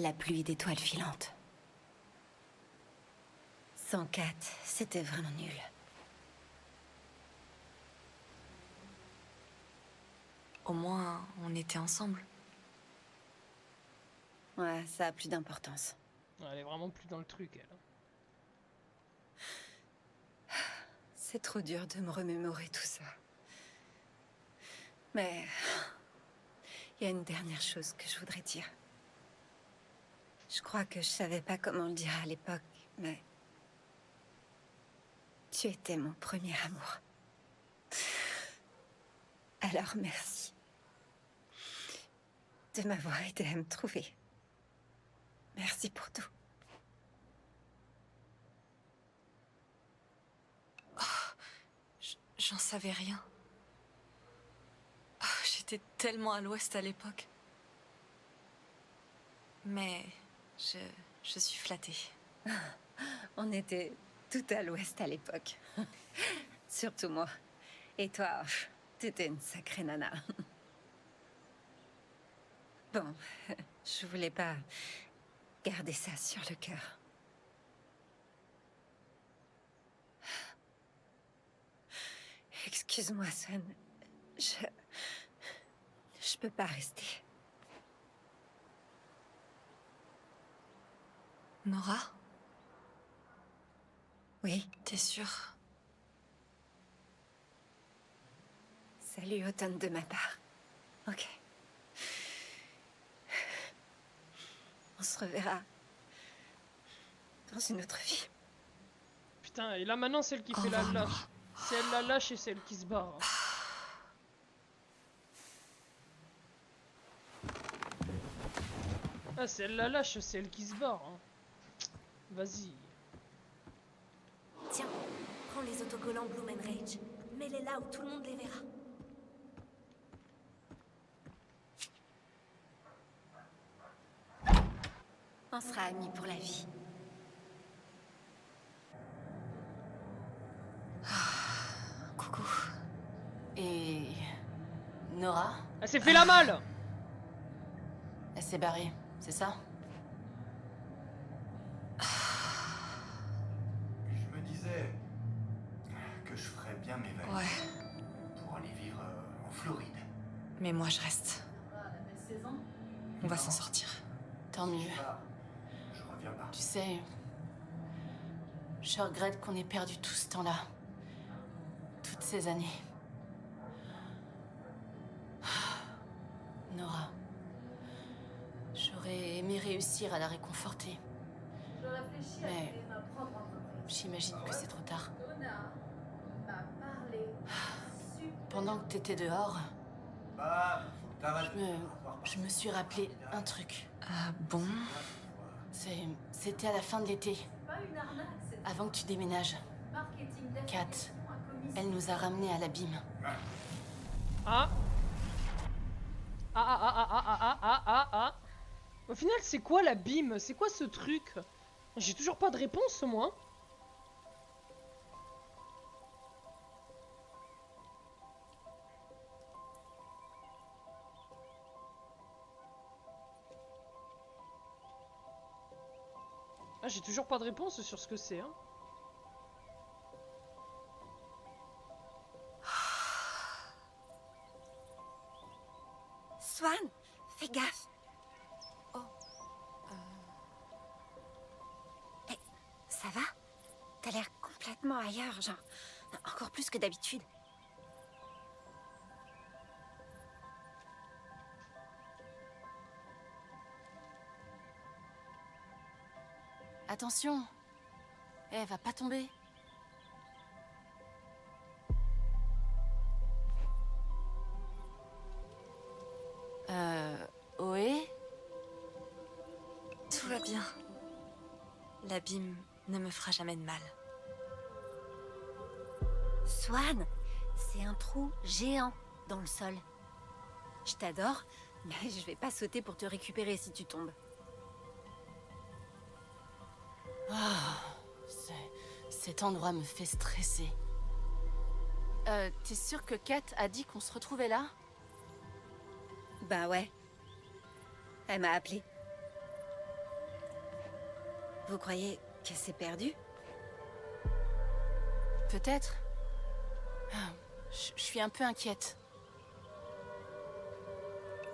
la pluie d'étoiles filantes. Sans Kat, c'était vraiment nul. Au moins, on était ensemble. Ouais, ça a plus d'importance. Elle est vraiment plus dans le truc, elle. C'est trop dur de me remémorer tout ça. Mais... il y a une dernière chose que je voudrais dire. Je crois que je savais pas comment le dire à l'époque, mais... tu étais mon premier amour. Alors merci. De m'avoir aidé à me trouver. Merci pour tout. J'en savais rien. Oh, j'étais tellement à l'ouest à l'époque. Mais je suis flattée. On était tout à l'ouest à l'époque. Surtout moi. Et toi, t'étais une sacrée nana. Bon, je voulais pas garder ça sur le cœur. Excuse-moi, Swan. Je peux pas rester. Nora, Oui, t'es sûre? salut Automne de ma part. Ok. On se reverra dans une autre vie. Putain, et là maintenant, celle qui fait la lâche. C'est elle la lâche et c'est elle qui se barre. Ah, c'est elle la lâche, c'est elle qui se barre. Hein. Vas-y. Tiens, prends les autocollants Bloom and Rage. Mets-les là où tout le monde les verra. On sera amis pour la vie. Coucou. Et... Nora? Elle s'est fait la malle. Elle s'est barrée, c'est ça? Je me disais que je ferais bien mes valises Ouais, pour aller vivre en Floride. mais moi je reste. On va s'en sortir. Tant mieux. Je reviens pas. Tu sais, je regrette qu'on ait perdu tout ce temps-là. Toutes ces années. Nora. J'aurais aimé réussir à la réconforter. Mais j'imagine que c'est trop tard. Pendant que t'étais dehors, Bah, t'arrêtes. je me suis rappelé un truc. Ah bon? C'était à la fin de l'été. Avant que tu déménages. Kat, elle nous a ramenés à l'abîme. Ah. Ah, ah, ah, ah, ah, ah, ah, ah, ah. Au final, c'est quoi la bim? C'est quoi ce truc? J'ai toujours pas de réponse, moi. Ah, j'ai toujours pas de réponse sur ce que c'est, hein. Swan, fais gaffe. Oh. Hey, ça va? T'as l'air complètement ailleurs, genre... encore plus que d'habitude. Attention. Elle va pas tomber. Ohé? Tout va bien. L'abîme ne me fera jamais de mal. Swan, c'est un trou géant dans le sol. Je t'adore, mais je vais pas sauter pour te récupérer si tu tombes. Cet endroit me fait stresser. T'es sûre que Kat a dit qu'on se retrouvait là? Bah ouais. Elle m'a appelé. Vous croyez que c'est perdu? Peut-être. Je suis un peu inquiète.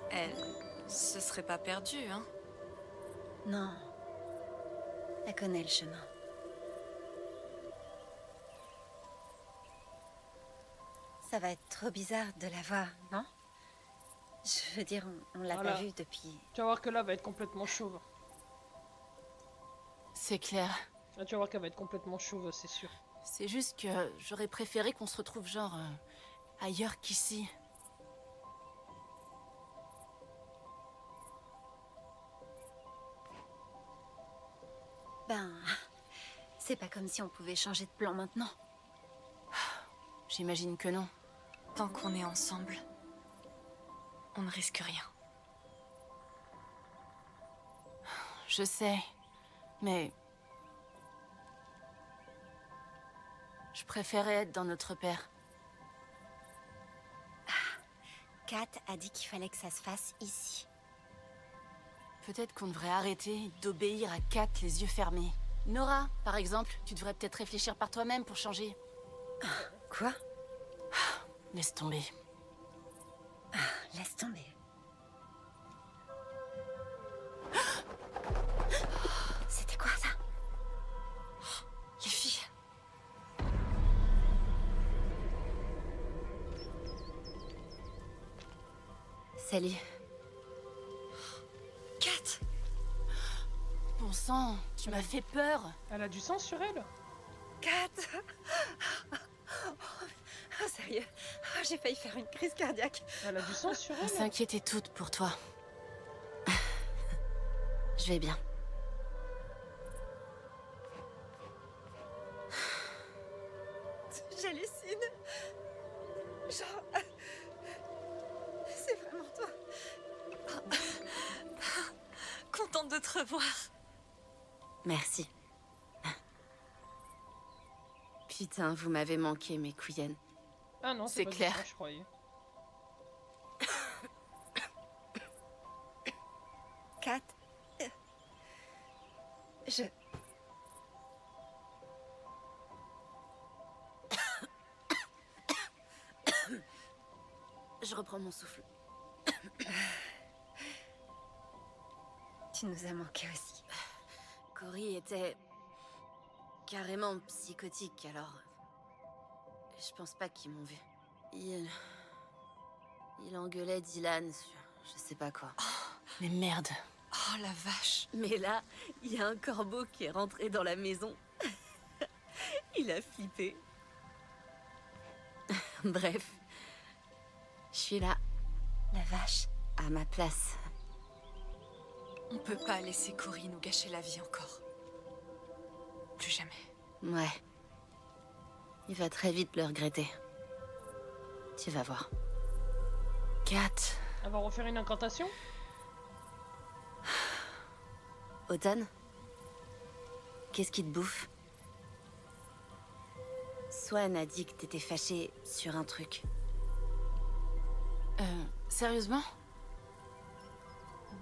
Elle se serait pas perdue, hein? Non. Elle connaît le chemin. Ça va être trop bizarre de la voir, non? Je veux dire, on l'a Voilà. pas vue depuis... Tu vas voir que là, elle va être complètement chauve. C'est clair. Là, tu vas voir qu'elle va être complètement chauve, c'est sûr. C'est juste que j'aurais préféré qu'on se retrouve genre ailleurs qu'ici. Ben... C'est pas comme si on pouvait changer de plan maintenant. J'imagine que non. Tant qu'on est ensemble, on ne risque rien. Je sais, mais... Je préférais être dans notre père. Kat a dit qu'il fallait que ça se fasse ici. Peut-être qu'on devrait arrêter d'obéir à Kat les yeux fermés. Nora, par exemple, tu devrais peut-être réfléchir par toi-même pour changer. Quoi? Laisse tomber. Laisse tomber. C'était quoi ça? Les filles, Salut. Kat! Bon sang, tu m'as fait peur. Elle a du sang sur elle? Kat! Oh, sérieux? Oh, j'ai failli faire une crise cardiaque. Elle a du sang sur On elle? s'inquiétait toutes pour toi. Je vais bien. J'hallucine. Genre... C'est vraiment toi. Contente de te revoir. Merci. Putain, vous m'avez manqué, mes couyennes. Ah non, C'est pas du clair. sang, je croyais. Kat... Je... Je reprends mon souffle. Tu nous as manqué aussi. Cory était... carrément psychotique, alors... Je pense pas qu'ils m'ont vu. Il engueulait Dylan sur... je sais pas quoi. Mais merde. Oh la vache. Mais là, il y a un corbeau qui est rentré dans la maison. Il a flippé. Bref. Je suis là, La vache. à ma place. On peut pas laisser Cory nous gâcher la vie encore. Plus jamais. Ouais. Il va très vite le regretter. Tu vas voir. Kat, Elle va refaire une incantation? Automne, qu'est-ce qui te bouffe? Swan a dit que t'étais fâchée sur un truc. Sérieusement?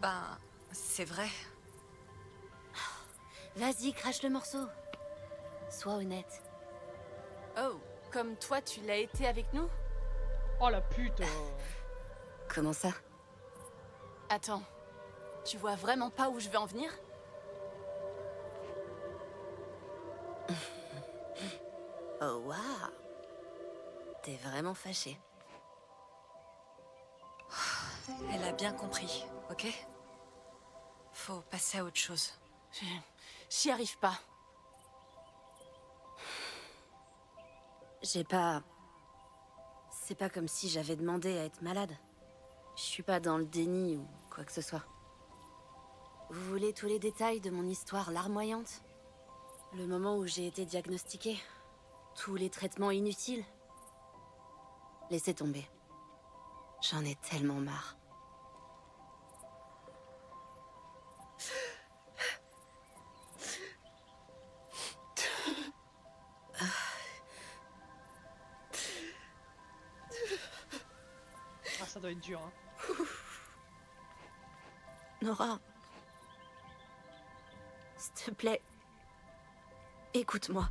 Ben, c'est vrai. Vas-y, crache le morceau. Sois honnête. Oh, comme toi, tu l'as été avec nous? Oh la pute! Comment ça? Attends, tu vois vraiment pas où je vais en venir? Oh waouh! T'es vraiment fâchée. Elle a bien compris, ok? Faut passer à autre chose. J'y arrive pas. J'ai pas... C'est pas comme si j'avais demandé à être malade. Je suis pas dans le déni ou quoi que ce soit. Vous voulez tous les détails de mon histoire larmoyante? Le moment où j'ai été diagnostiquée? Tous les traitements inutiles? Laissez tomber. J'en ai tellement marre. Ah, ça doit être dur, hein. Nora, s'il te plaît, Écoute-moi.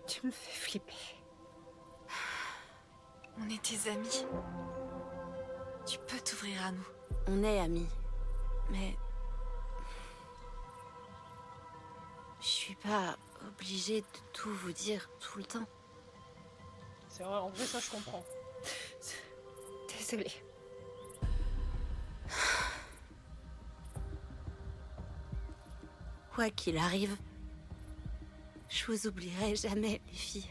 Tu me fais flipper. On est tes amis. Tu peux t'ouvrir à nous. On est amis. Mais... je suis pas obligée de tout vous dire tout le temps. C'est vrai, en vrai, ça je comprends. Désolée. Quoi qu'il arrive, je vous oublierai jamais, les filles.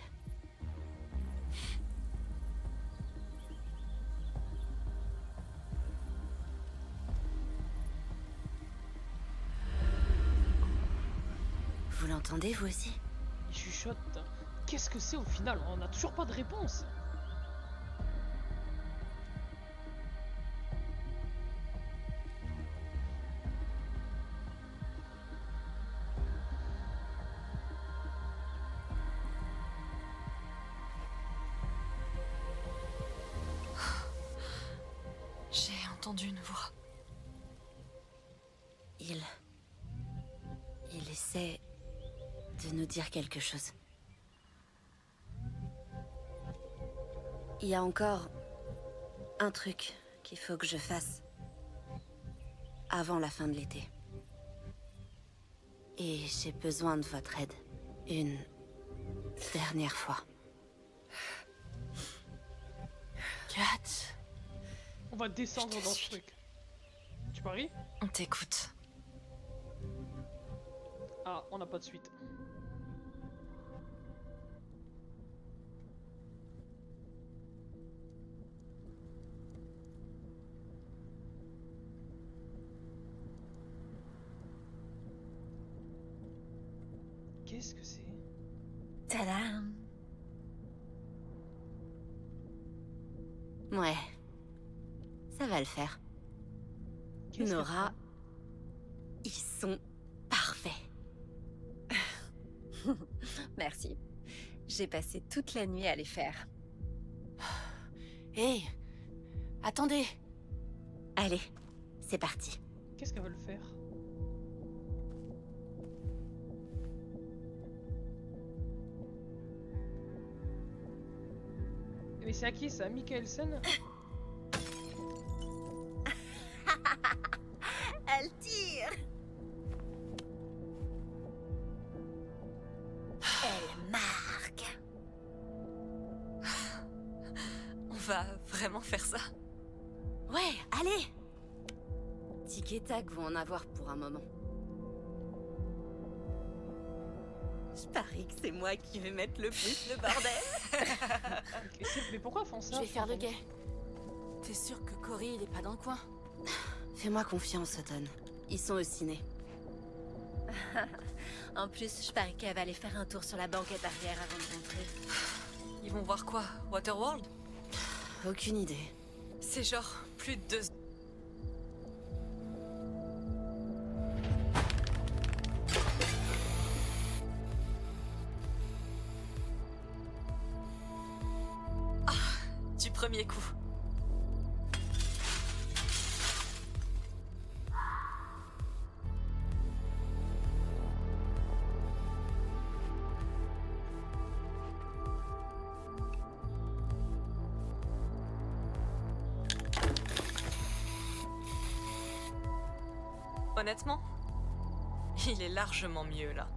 Vous l'entendez, vous aussi? Il chuchote. Qu'est-ce que c'est au final? On n'a toujours pas de réponse. J'ai entendu une voix. Il essaie de nous dire quelque chose. Il y a encore un truc qu'il faut que je fasse avant la fin de l'été. Et j'ai besoin de votre aide. Une dernière fois. Kat, On va descendre dans ce truc. Tu paries? on t'écoute. Ah, on n'a pas de suite. Qu'est-ce que c'est? Tadam! Ouais. Ça va le faire. Qu'est-ce que Nora, ils sont parfaits. Merci. J'ai passé toute la nuit à les faire. Hé, attendez. Allez, c'est parti. Qu'est-ce qu'elles veulent faire? Mais c'est à qui ça? Mikkelsen? Elle tire. Elle marque. On va vraiment faire ça? Ouais, allez. Tic et tac vont en avoir pour un moment. Je parie que c'est moi qui vais mettre le plus le bordel. Mais pourquoi elles font ça? Je vais faire le guet. T'es sûr que Cory, il est pas dans le coin? Fais-moi confiance, Autumn. Ils sont au ciné. En plus, je parie qu'elle va aller faire un tour sur la banquette arrière avant de rentrer. Ils vont voir quoi? Waterworld? Aucune idée. C'est genre plus de 2... Ah, du premier coup. Honnêtement, il est largement mieux là.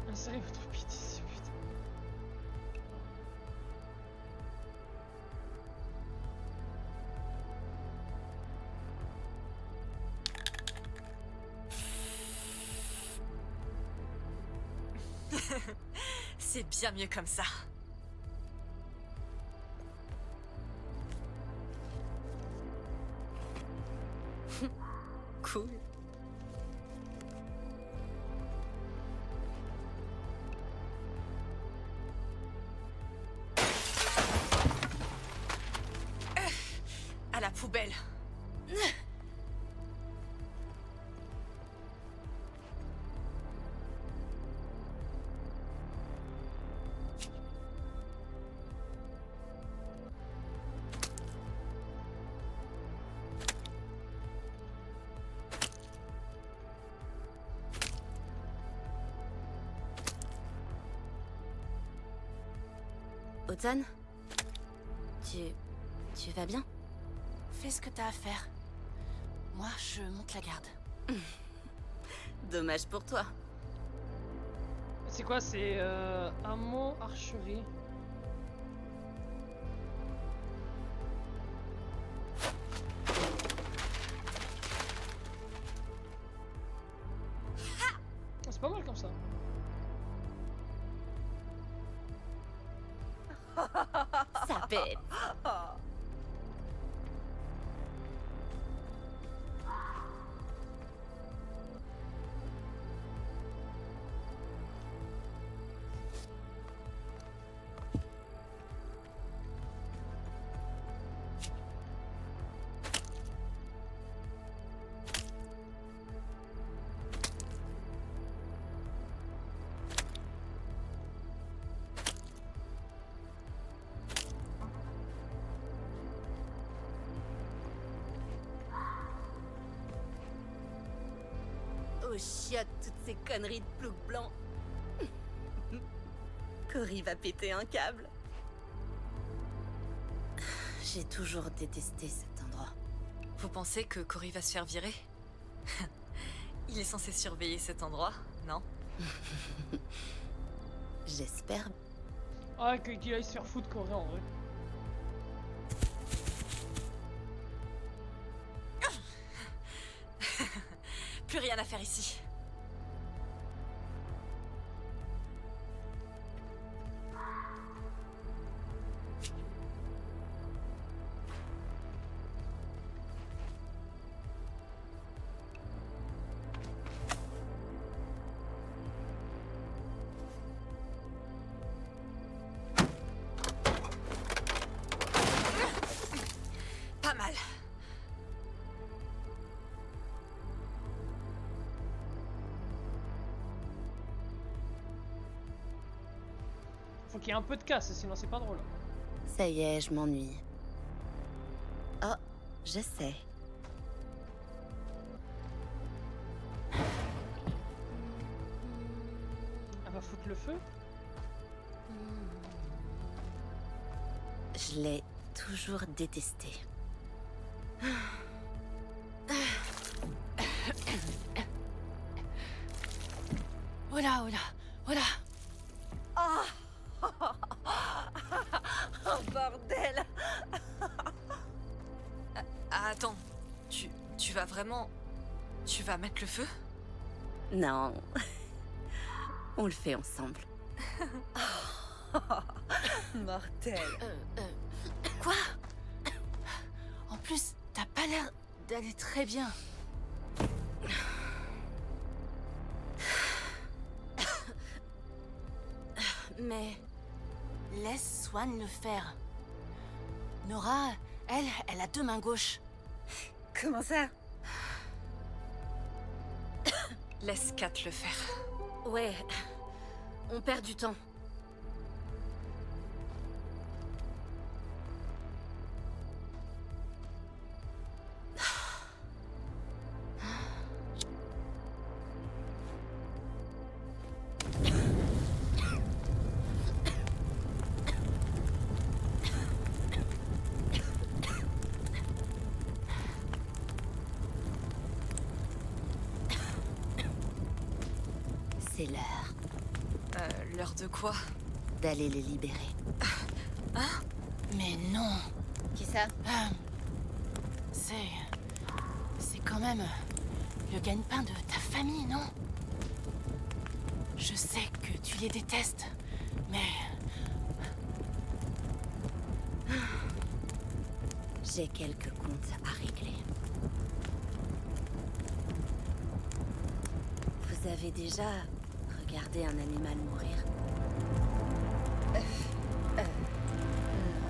Insérez votre pitié ici, putain. C'est bien mieux comme ça. Cool. À la poubelle. Automne? Tu vas bien? Fais ce que t'as à faire. Moi, je monte la garde. Dommage pour toi. C'est quoi? C'est hameau archerie. Ah, c'est pas mal comme ça. Ça pète. Oh chiotte, toutes ces conneries de plouc blanc. Cory va péter un câble. J'ai toujours détesté cet endroit. Vous pensez que Cory va se faire virer? Il est censé surveiller cet endroit, non? J'espère. Ah, qu'il aille se faire foutre Corée en vrai. Plus rien à faire ici. Pas mal. Faut qu'il y ait un peu de casse, sinon c'est pas drôle. Ça y est, je m'ennuie. Oh, je sais. Elle va foutre le feu? Je l'ai toujours détesté. Oh là, oh là, oh là. Oh bordel! Attends, tu vas vraiment... Tu vas mettre le feu? Non. On le fait ensemble. Mortel. Quoi? En plus, t'as pas l'air d'aller très bien. Mais laisse Swan le faire. Nora, elle a deux mains gauches. Comment ça? Laisse Kat le faire. Ouais. On perd du temps. C'est l'heure L'heure de quoi? d'aller les libérer. Mais non. Qui ça? C'est quand même le gagne-pain de ta famille, non? Je sais que tu les détestes, mais J'ai quelques comptes à régler. Vous avez déjà regardé un animal mourir?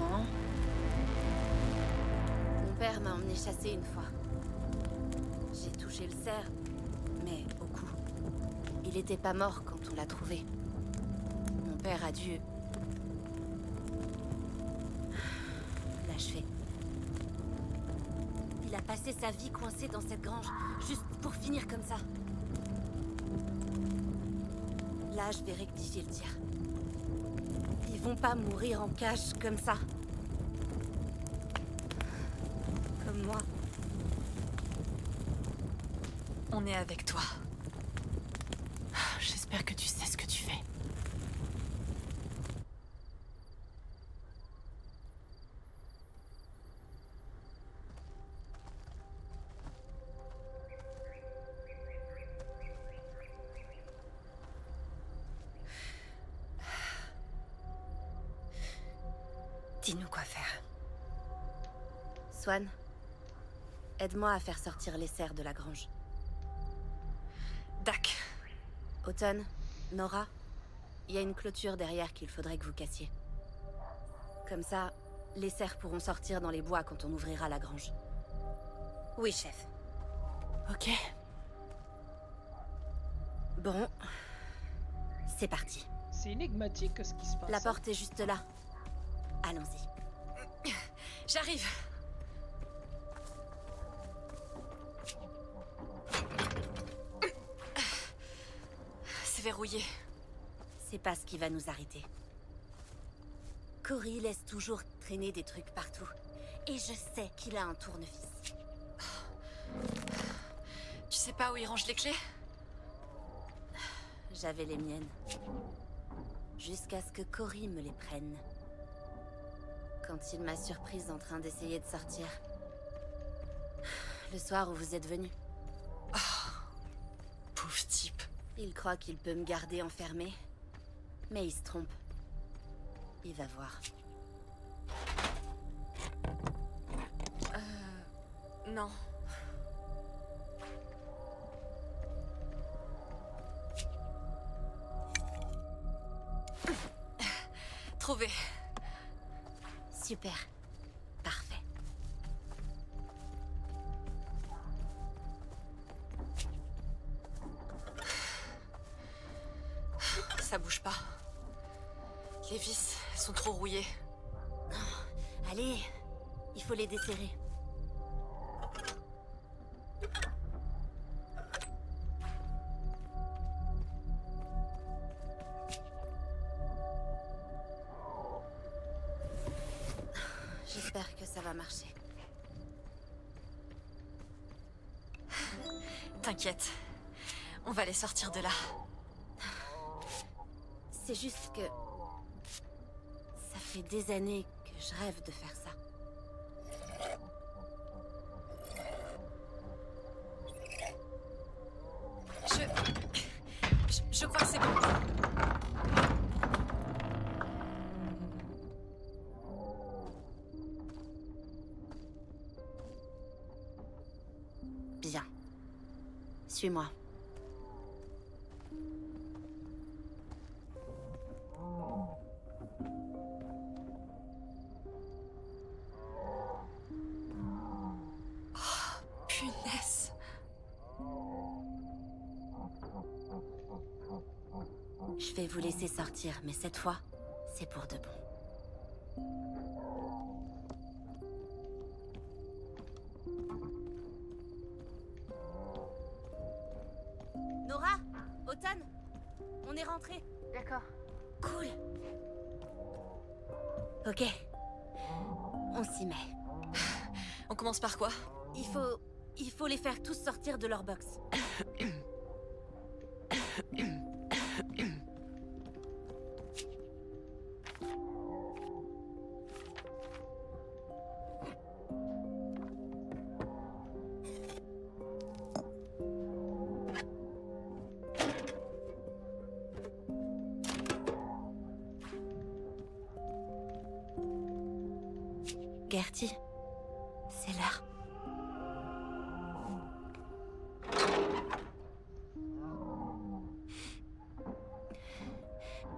Non. Mon père m'a emmené chasser une fois. J'ai touché le cerf, mais au cou. Il était pas mort quand on l'a trouvé. Mon père a dû l'achever. Il a passé sa vie coincé dans cette grange, juste pour finir comme ça. Là, je vais rectifier le tir. Il vont pas mourir en cage comme ça. Comme moi. On est avec toi. J'espère que tu sais ce que tu fais. Dis-nous quoi faire. Swan, aide-moi à faire sortir les cerfs de la grange. Dac. Autumn, Nora, il y a une clôture derrière qu'il faudrait que vous cassiez. Comme ça, les cerfs pourront sortir dans les bois quand on ouvrira la grange. Oui, chef. Ok. Bon, c'est parti. C'est énigmatique ce qui se passe. La porte est juste là. Allons-y. J'arrive. C'est verrouillé. C'est pas ce qui va nous arrêter. Cory laisse toujours traîner des trucs partout. Et je sais qu'il a un tournevis. Tu sais pas où il range les clés? J'avais les miennes. Jusqu'à ce que Cory me les prenne. Quand il m'a surprise en train d'essayer de sortir. Le soir où vous êtes venu. Pauvre type. Il croit qu'il peut me garder enfermée. Mais il se trompe. Il va voir. Non. Trouvé. Super. Parfait. Ça bouge pas. Les vis sont trop rouillées. Allez, il faut les desserrer. J'espère que ça va marcher. T'inquiète. On va les sortir de là. C'est juste que... ça fait des années que je rêve de faire ça. Je crois que c'est bon. Bien. Suis-moi. Punaise. Je vais vous laisser sortir, mais cette fois, c'est pour de bon. Nora, Automne, on est rentrés. D'accord. Cool. Ok. On s'y met. On commence par quoi? Il faut les faire tous sortir de leur box. Gertie, c'est l'heure.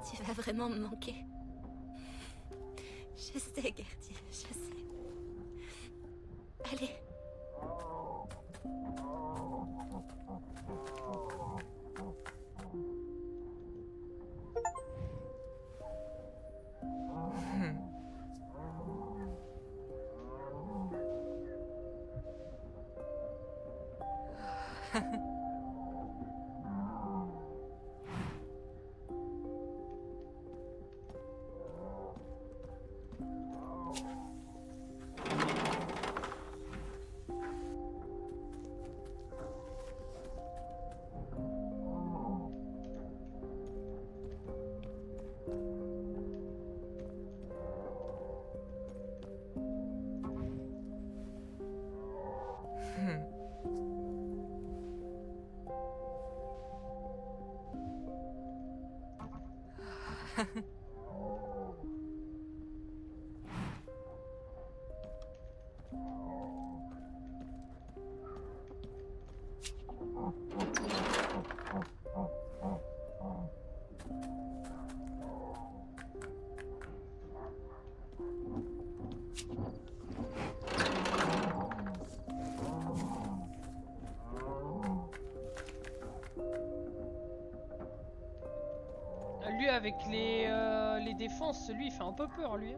Tu vas vraiment me manquer. Je sais, Gertie, je sais. Allez. Lui avec les défenses, lui il fait un peu peur lui.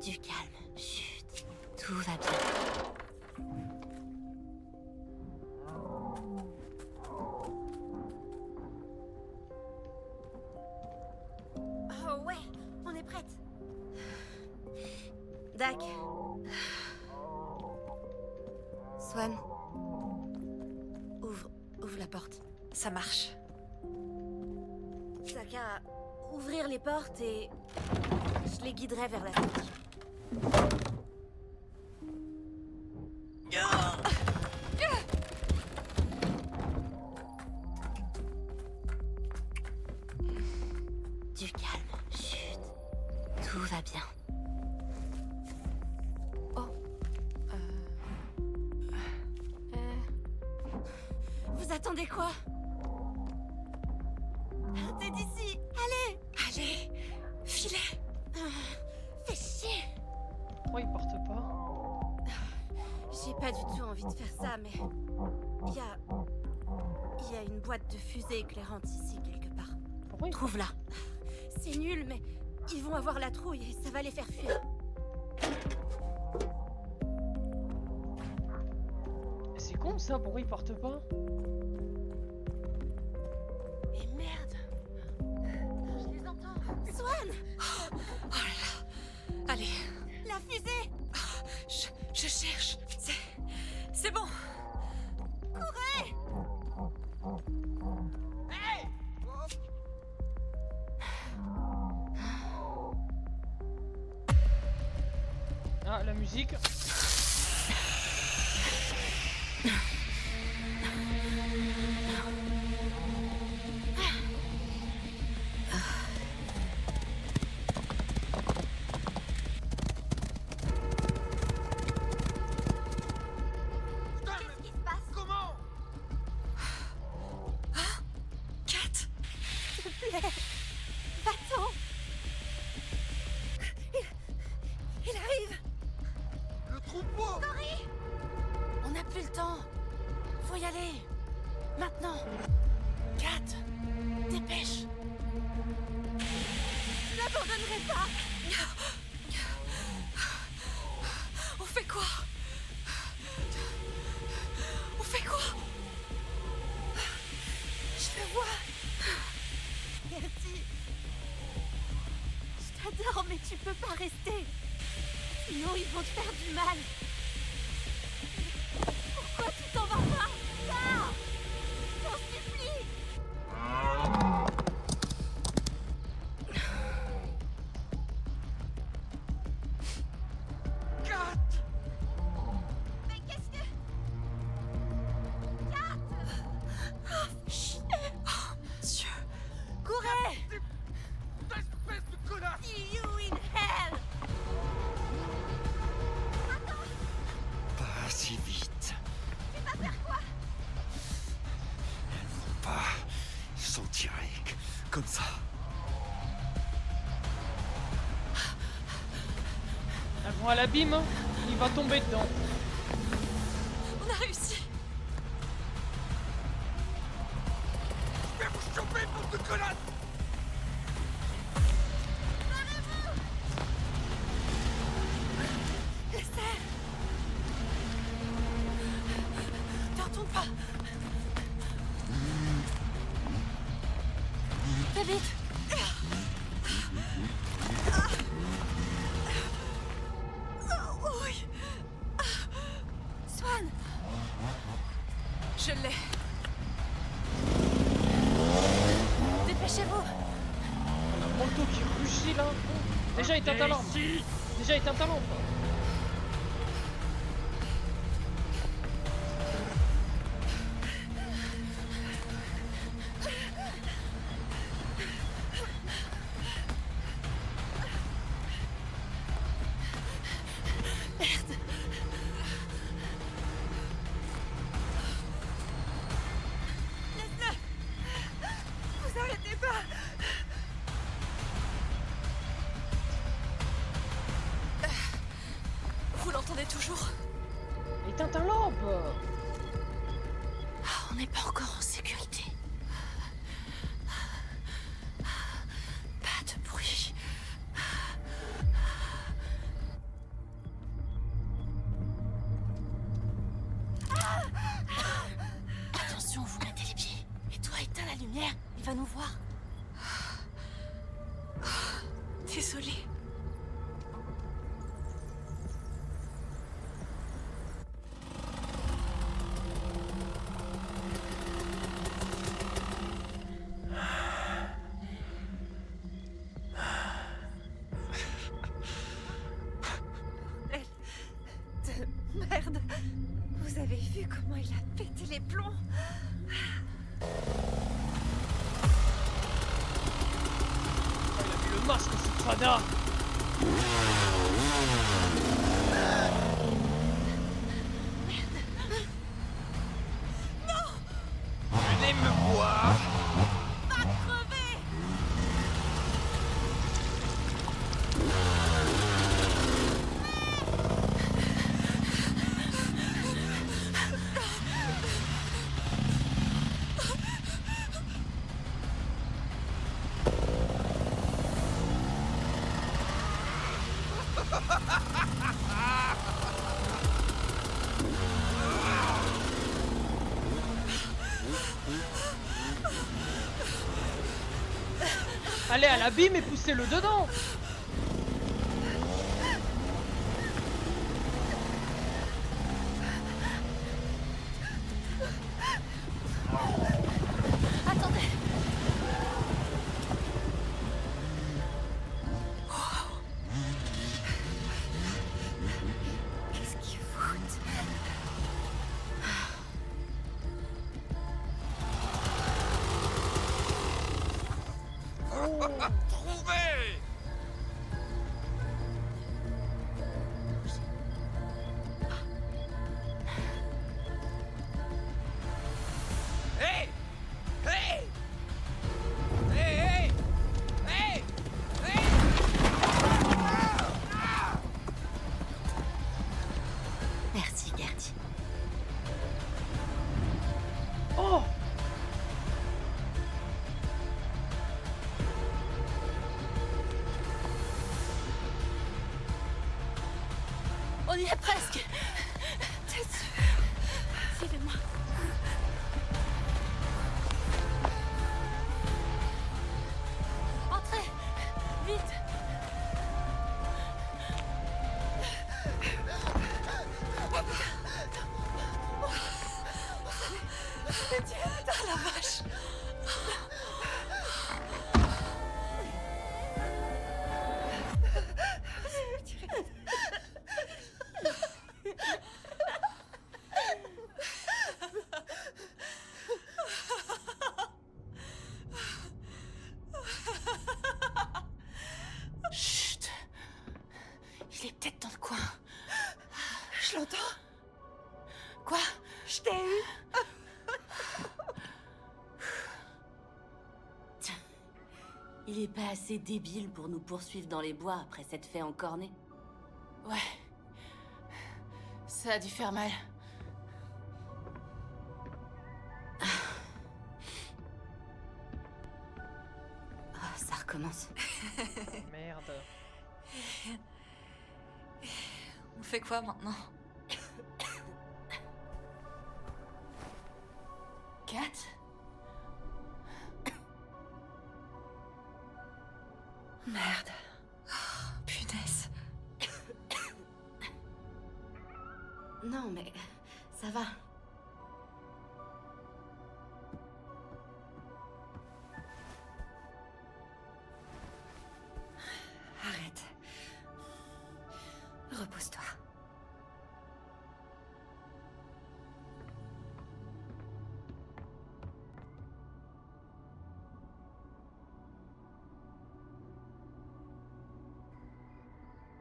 Du calme, chut, tout va bien. Oh ouais, on est prête. Dak. Swan. Ouvre la porte. Ça marche. T'as qu'à ouvrir les portes et je les guiderai vers la sortie. Du calme, chut. Tout va bien. Vous attendez quoi? T'es d'ici. Allez. Allez, filez. Fais chier. Pourquoi il porte pas? J'ai pas du tout envie de faire ça, mais il y a une boîte de fusée éclairante ici quelque part. Pourquoi il... Trouve-la. C'est nul, mais ils vont avoir la trouille et ça va les faire fuir. C'est con ça, pourquoi il porte pas? Mais merde. Je les entends. Swan. Oh là là. Allez, La fusée. je cherche. C'est bon. Courez. Ah, la musique. Qu'est-ce qui se passe? Comment? Kat, S'il te plaît. Va-t'en. Il arrive. Le troupeau! On n'a plus le temps. Faut y aller. Maintenant. Kat, dépêche. Je l'abandonnerai pas. on fait quoi? On fait quoi? Je te vois. Gertie. Je t'adore, mais tu peux pas rester. Sinon, ils vont te faire du mal. Pourquoi tu t'en vas pas? Là! J'en supplie. Kat! Mais qu'est-ce que... Dieu. Courez! Espèce de connasse! See you in hell! Pas si vite. Tu vas faire quoi? Pas s'en tirer comme ça. Elles vont à l'abîme, hein. Il va tomber dedans. On a réussi. Je vais vous choper, bande de connasses! Ne retourne pas. Fais vite. Oui. Swan. Je l'ai. Dépêchez-vous. On a Molto qui rugit là. Déjà éteint ta lampe. Déjà éteint ta lampe. toujours? Éteins ta lampe. On n'est pas encore en sécurité. Pas de bruit. Attention, vous mettez les pieds. Et toi, éteins la lumière. Il va nous voir. Désolée. Merde. Vous avez vu comment il a pété les plombs? Oh, il a mis le masque, ce fada. Venez me voir. Allez à l'abîme et poussez-le dedans. Attendez. Qu'est-ce qu'ils foutent? Trouvez. Hey! Hey! Hey! Hey! Hey! Merci, Gertie. Oh. On y est presque. T'es sûr? Suivez-moi. Entrez. Vite. La vache. Chut. Il est peut-être dans le coin. Je l'entends. Quoi? Je t'ai eu. Il est pas assez débile pour nous poursuivre dans les bois après s'être fait encorner. Ouais. Ça a dû faire mal. Ah, ça recommence. Merde. On fait quoi maintenant? Kat? Merde. Punaise. Non, mais ça va. Arrête. Repose-toi.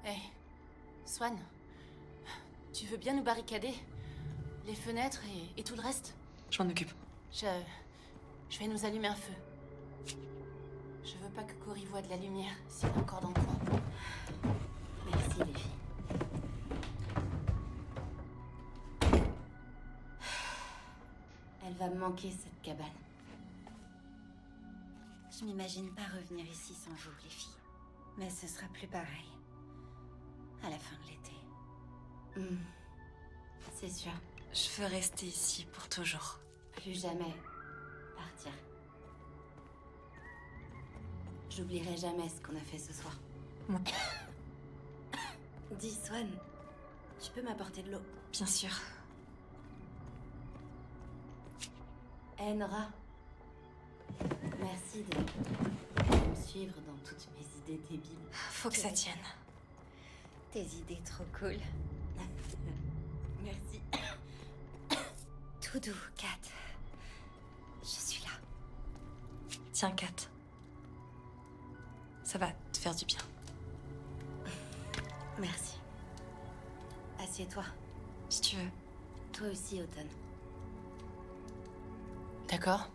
Hey, Swan, tu veux bien nous barricader? Les fenêtres et tout le reste? Je m'en occupe. Je vais nous allumer un feu. Je veux pas que Cory voie de la lumière s'il est encore dans le coin. Merci, les filles. va me manquer, cette cabane. Je m'imagine pas revenir ici sans vous, les filles. Mais ce sera plus pareil. À la fin de l'été. Hmm. C'est sûr. Je veux rester ici pour toujours. Plus jamais partir. J'oublierai jamais ce qu'on a fait ce soir. Moi. Dis, Swan, tu peux m'apporter de l'eau? Bien sûr. Eh, Nora. Merci de me suivre dans toutes mes idées débiles. Faut que ça tienne. Tes idées trop cool. Merci. Tout doux, Kat. Je suis là. Tiens, Kat. Ça va te faire du bien. Merci. Assieds-toi. Si tu veux. Toi aussi, Automne. D'accord.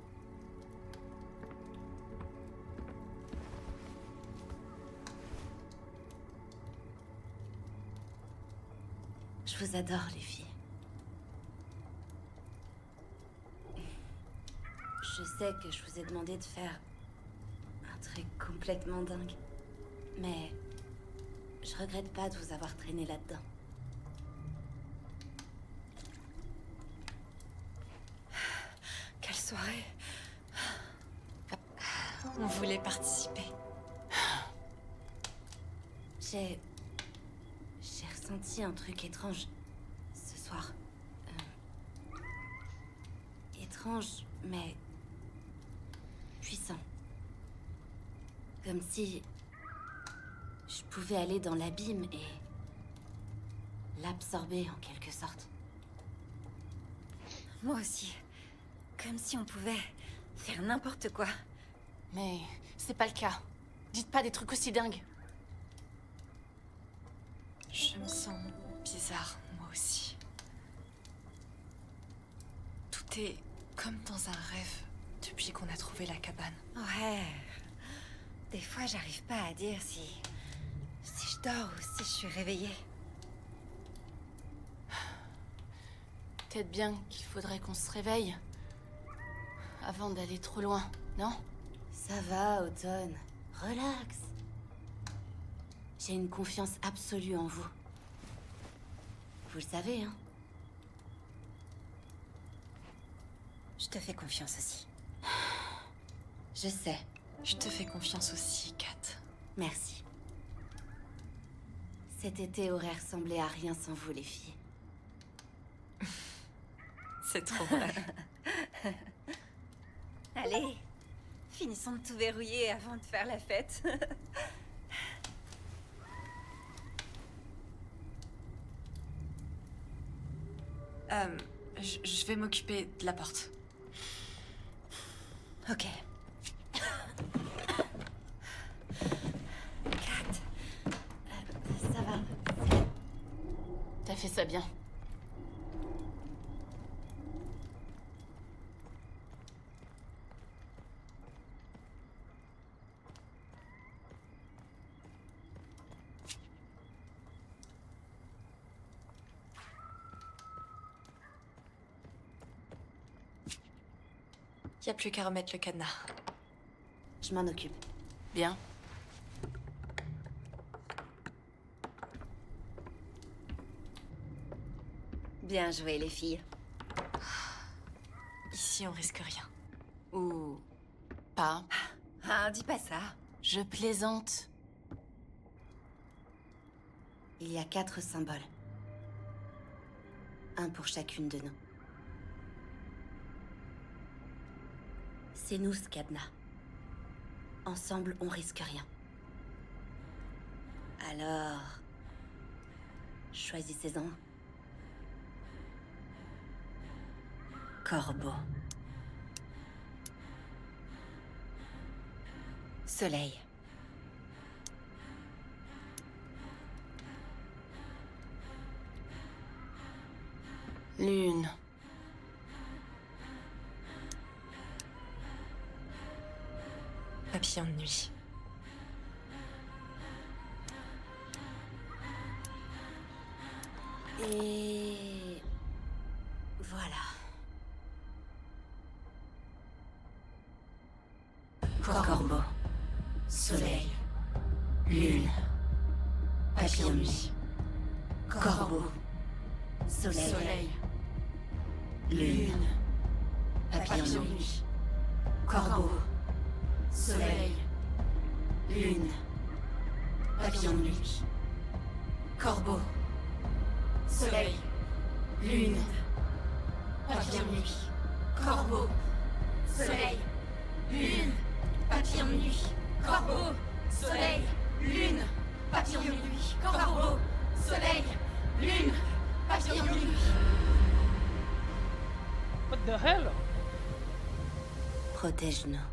Je vous adore, les filles. Je sais que je vous ai demandé de faire un truc complètement dingue. Mais je regrette pas de vous avoir traîné là-dedans. Quelle soirée. On voulait participer. J'ai ressenti un truc étrange ce soir. Étrange, mais puissant. Comme si je pouvais aller dans l'abîme et l'absorber en quelque sorte. Moi aussi. Comme si on pouvait faire n'importe quoi. Mais c'est pas le cas. Dites pas des trucs aussi dingues. Je me sens bizarre, moi aussi. Tout est comme dans un rêve depuis qu'on a trouvé la cabane. Ouais. Des fois, j'arrive pas à dire si je dors ou si je suis réveillée. Peut-être bien qu'il faudrait qu'on se réveille. Avant d'aller trop loin, non? Ça va, Automne. Relax. J'ai une confiance absolue en vous. Vous le savez, hein? Je te fais confiance aussi. Je sais. Je te fais confiance aussi, Kat. Merci. Cet été aurait ressemblé à rien sans vous, les filles. C'est trop vrai. Allez, finissons de tout verrouiller avant de faire la fête. Je vais m'occuper de la porte. Ok. Kat, Ça va. T'as fait ça bien. Y a plus qu'à remettre le cadenas. Je m'en occupe. Bien. bien joué, les filles. Ici, on risque rien. Ou pas. Ah, dis pas ça. Je plaisante. Il y a 4 symboles. Un pour chacune de nous. C'est nous ce cadenas. Ensemble, on risque rien. Alors... choisissez-en. Corbeau. Soleil. Lune. Papillon de nuit. Et... voilà. Corbeau. Soleil. Lune. Papillon nuit. Corbeau. Soleil. Lune. Papillon nuit. Corbeau. Soleil. Lune. Papillon nuit. Corbeau. Soleil. Lune. Papillon nuit. Corbeau. Soleil. Lune. Papillon nuit. Corbeau. Soleil. Lune. Papillon nuit. Corbeau. Soleil. Lune. Papillon nuit. What the hell? Protège-nous.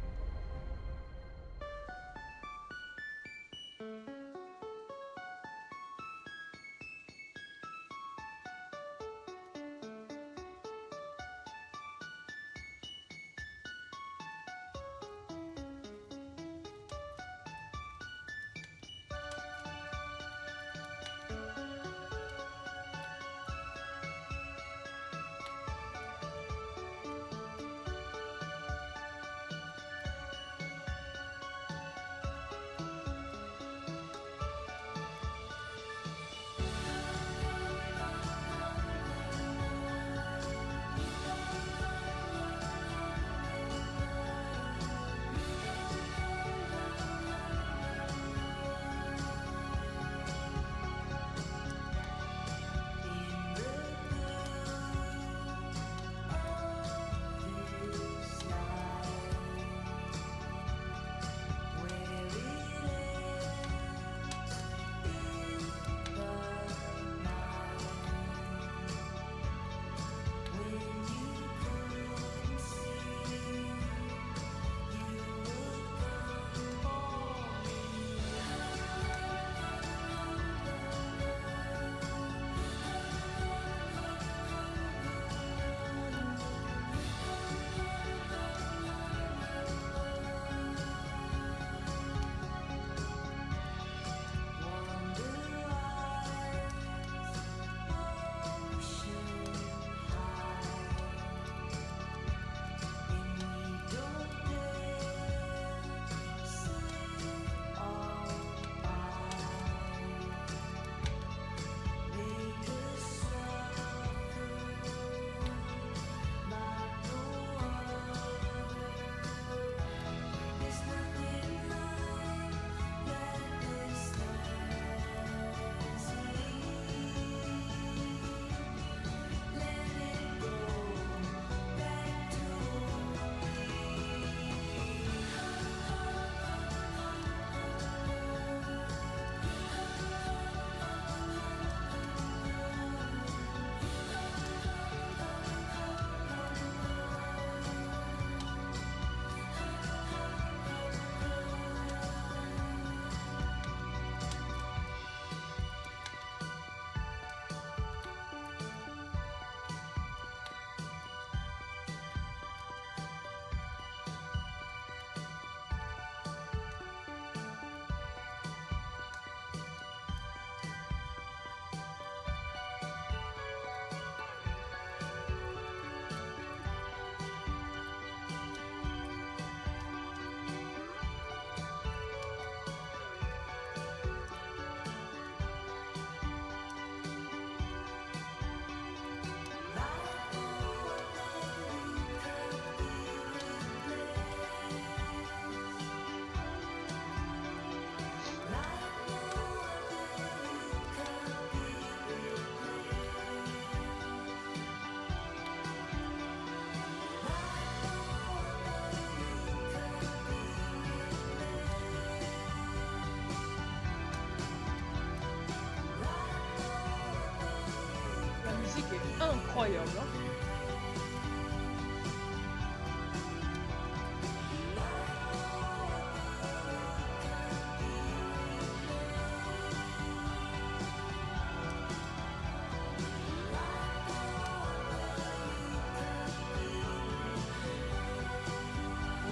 incroyable. Hein.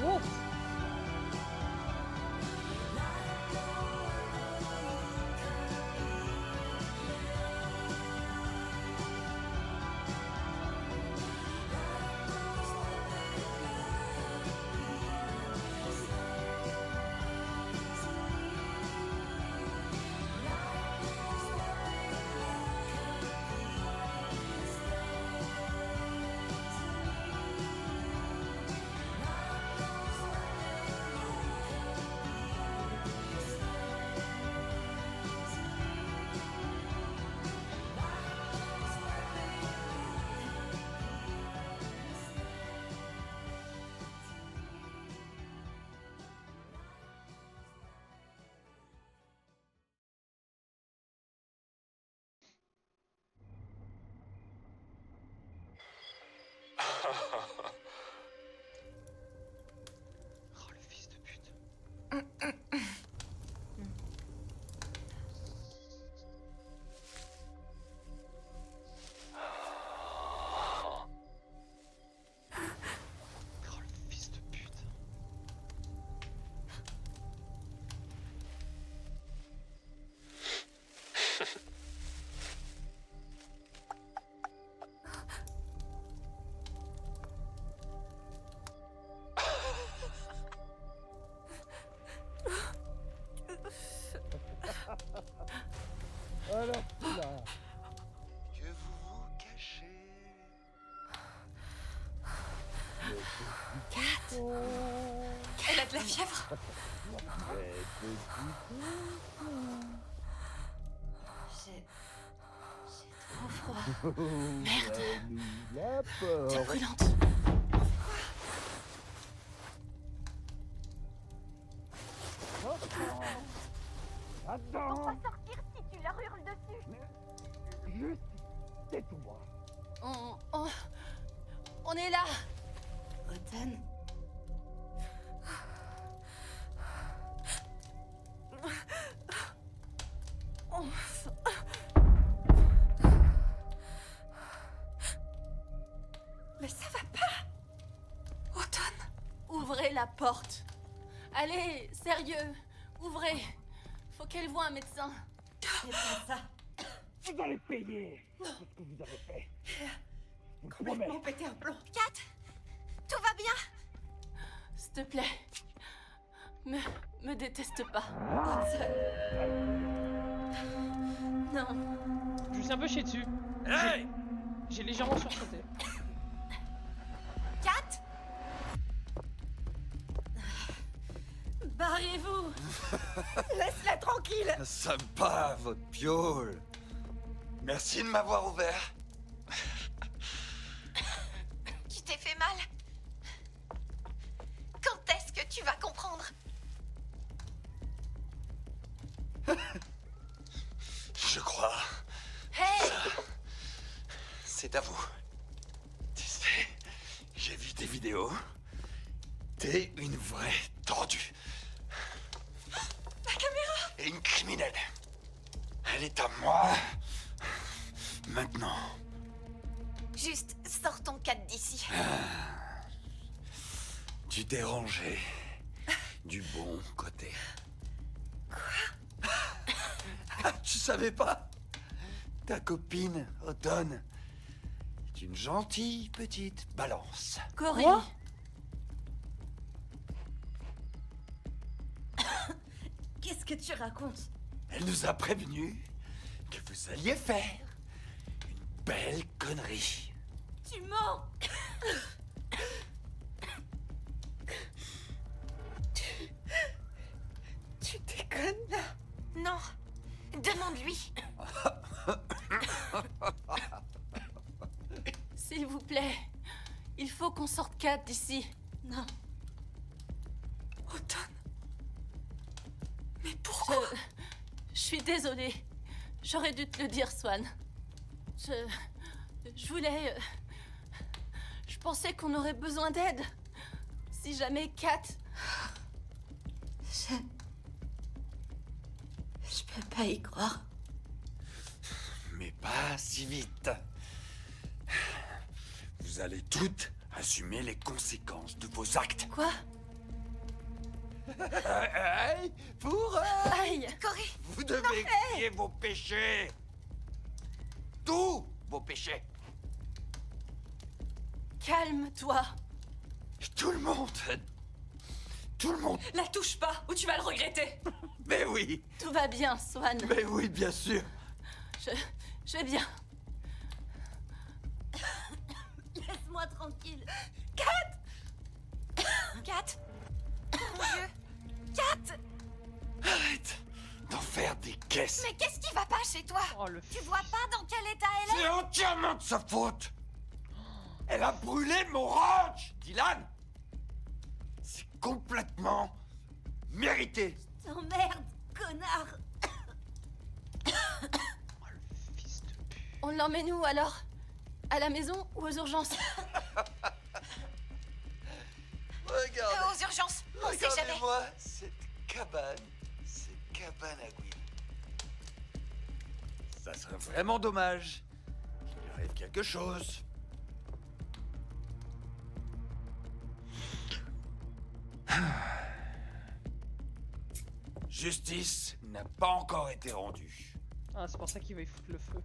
Wow. fièvre. J'ai trop froid. Merde, La porte. t'es brûlante. Attends. sortir si tu leur hurles dessus. Juste tais-toi. On est là. Autan. Mais ça va pas. Automne. Ouvrez la porte. Allez, sérieux, ouvrez. Faut qu'elle voie un médecin. C'est pas ça. Vous allez payer pour ce que vous avez fait. Je vous le promets. Complètement pété un plomb. Kat, tout va bien. S'il te plaît, me déteste pas. Non. Je me suis un peu chié dessus. Hey! J'ai légèrement sursauté. Kat, Barrez-vous. Laisse-la tranquille. Sympa, votre piole. Merci de m'avoir ouvert. tu t'es fait mal. Quand est-ce que tu vas comprendre? Je crois. Hey, C'est à vous. Tu sais, j'ai vu tes vidéos. T'es une vraie tordue. la caméra. Et une criminelle. Elle est à moi. Maintenant. Juste sors ton Kat d'ici. Tu t'es rangé du bon côté. Quoi? Tu savais pas? Ta copine, Automne, est une gentille petite balance. Cory, Quoi? Qu'est-ce que tu racontes? Elle nous a prévenus que vous alliez faire une belle connerie. Tu mens! Tu déconnes là. Non, demande-lui. s'il vous plaît, il faut qu'on sorte Kat d'ici. Non. Automne. Mais pourquoi? Je suis désolée. J'aurais dû te le dire, Swan. Je voulais... Je pensais qu'on aurait besoin d'aide. Si jamais Kat... Je peux pas y croire. Mais pas si vite. Vous allez toutes assumer les conséquences de vos actes. Quoi? Hey, pour Aïe! Cory, vous devez crier vos péchés. Tous vos péchés. Calme-toi. Et tout le monde. Tout le monde. la touche pas ou tu vas le regretter. Mais oui. Tout va bien, Swan. Mais oui, bien sûr. Je vais bien. Laisse-moi tranquille. Kat, mon Dieu. Kat, Arrête d'en faire des caisses. mais qu'est-ce qui va pas chez toi? Oh le Tu vois pas dans quel état elle est? C'est entièrement de sa faute. Elle a brûlé mon ranch, Dylan. C'est complètement mérité. T'emmerdes, connard. fils de pute. On l'emmène où alors? À la maison ou aux urgences? Regardez. Aux urgences, on sait jamais. Regardez-moi cette cabane. Cette cabane à Gwen. Ça serait vraiment dommage qu'il lui arrive quelque chose. Justice n'a pas encore été rendue. Ah, c'est pour ça qu'il va y foutre le feu.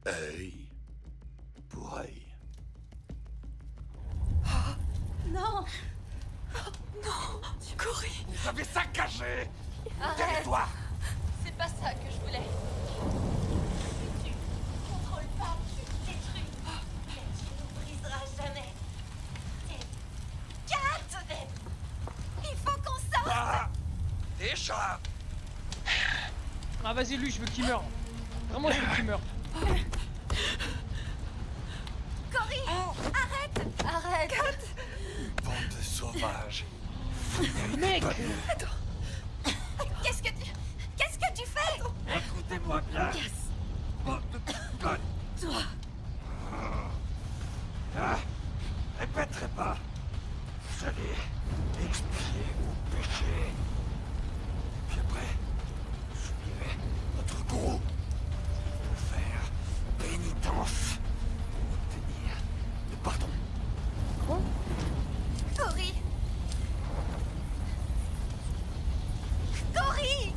Œil pour œil. Non. Cory, Vous avez saccagé le Arrête. territoire. C'est pas ça que je voulais. Tu contrôles pas, tu détruis. Mais tu nous briseras jamais. Kat, Échappe! Ah vas-y lui, je veux qu'il meure. Vraiment, je veux qu'il meure. Cory, arrête! Arrête! Bande de sauvages. Mec! Qu'est-ce que tu fais? Écoutez-moi bien. Bande de connes. Toi! Répéterai pas. Vous allez expier vos péchés. Puis après, j'oublierai votre gourou. Pour faire pénitence. Pour obtenir le pardon. Quoi? Cory! Cory!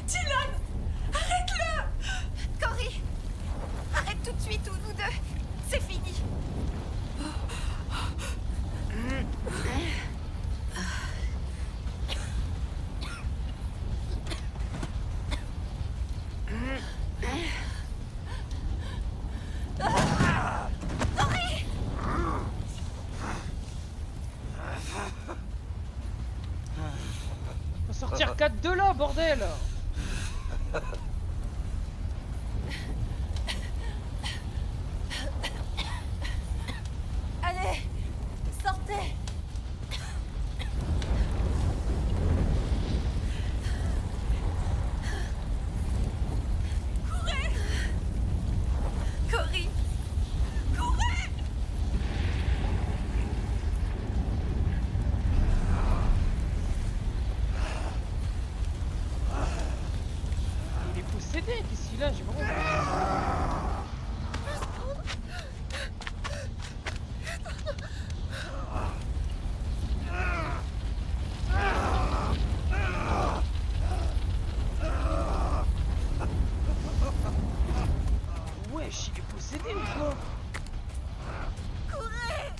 Dylan! Arrête-le! Cory! Arrête tout de suite, ou nous deux! C'est fini! Cory! Faut sortir 4 de là, bordel! Allez! Sortez! Courez! Cory! Courez! Il est possédé, qu'est-ce qu'il a? J'ai pas compris. Wesh, il est possédé ou quoi? Courez!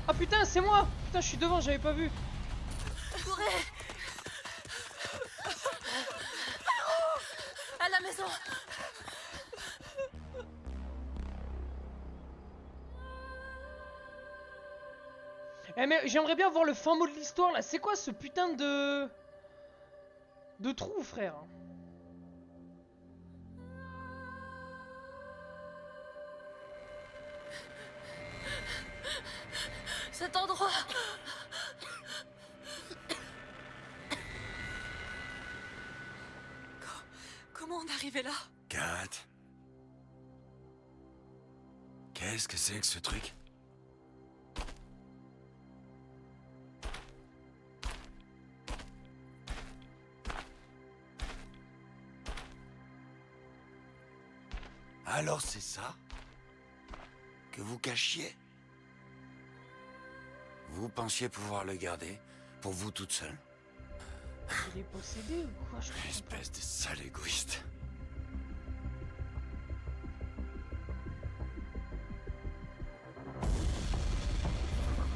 Ah putain, c'est moi! Putain, je suis devant, j'avais pas vu. Courez! À la maison! Eh mais j'aimerais bien voir le fin mot de l'histoire là. C'est quoi ce putain de trou, frère? Cet endroit! Comment on est arrivé là? Kat. Qu'est-ce que c'est que ce truc? Alors c'est ça que vous cachiez? Vous pensiez pouvoir le garder pour vous toute seule? Il est possédé ou quoi? Je comprends pas. Espèce de sale égoïste.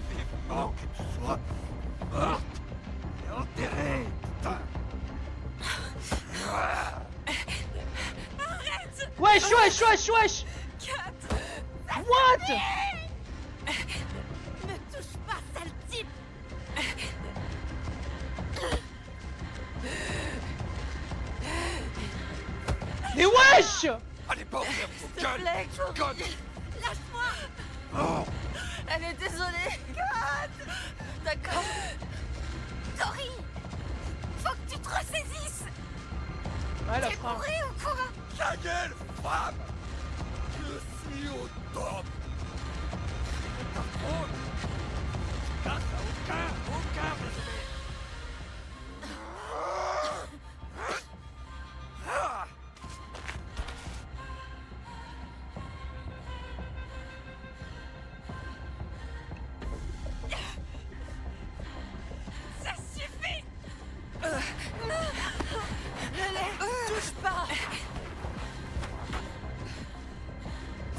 Vivement que tu sois morte et enterrée, putain. Wesh, wesh, wesh, wesh! What? Ne touche pas, sale type! Mais wesh! Allez pas ouvrir vos S'il te gueules, plaît, Cory! conne. Lâche-moi! Oh, Elle est désolée! God! D'accord. Cory! Faut que tu te ressaisisses! Ouais, la T'es frappe. bourré ou quoi? ta gueule, femme. Je suis au top. Ta faute. Là, t'as aucun respect. Ça suffit! Ne les touche pas!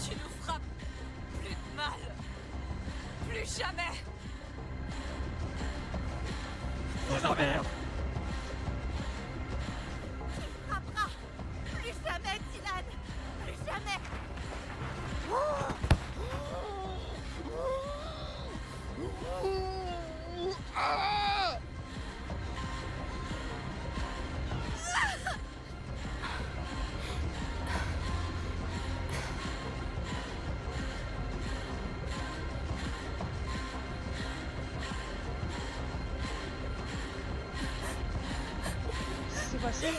Tu nous frappes plus de mal, plus vous emmerde. Frappera. Plus jamais, Dylan. Plus jamais. Qu'est-ce qui s'est passé?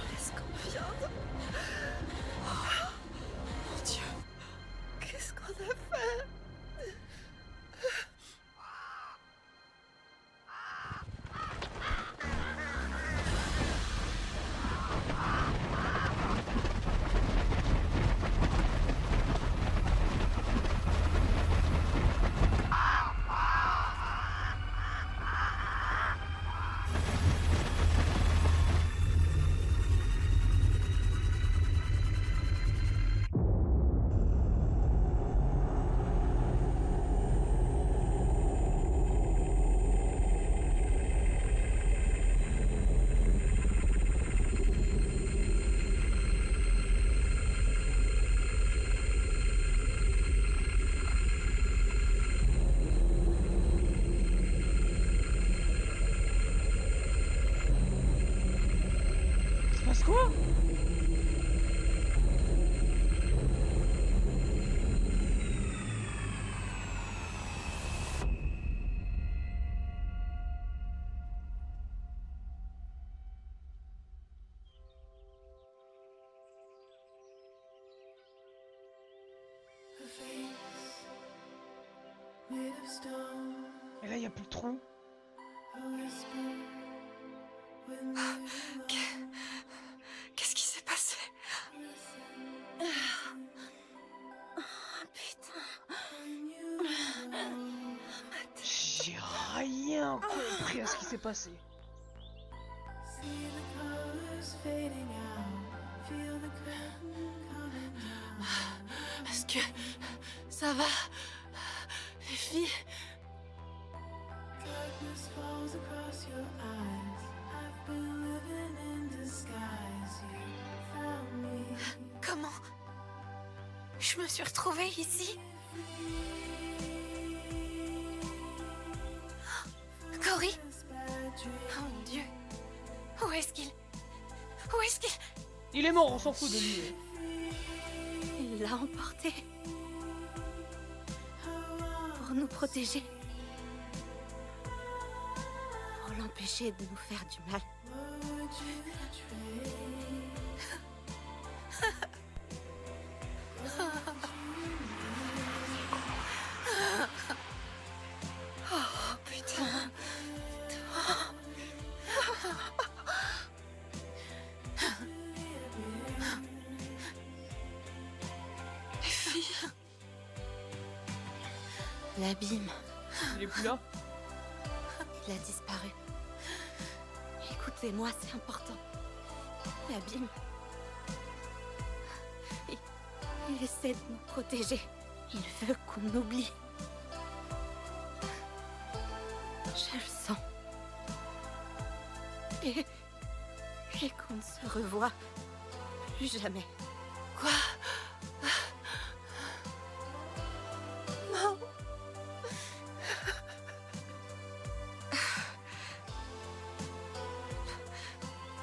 Qu'est-ce qu'on vient de... Oh, mon Dieu. Qu'est-ce qu'on a fait? Il se passe quoi? Et là, il n'y a plus de trou. Qu'est-ce qui s'est passé? Putain. J'ai rien compris à ce qui s'est passé. Est-ce que ça va, les filles? Comment je me suis retrouvée ici? Cory? Oh mon Dieu. Où est-ce qu'il... Où est-ce qu'il... Il est mort, on s'en fout de lui. Il l'a emporté. Pour nous protéger. Pour l'empêcher de nous faire du mal. Oh putain. Les filles. L'abîme, Il est plus là. il a disparu. Écoutez-moi, c'est important. L'abîme. Il essaie de nous protéger. Il veut qu'on oublie. Je le sens. Et qu'on ne se revoit plus jamais. Quoi? Non.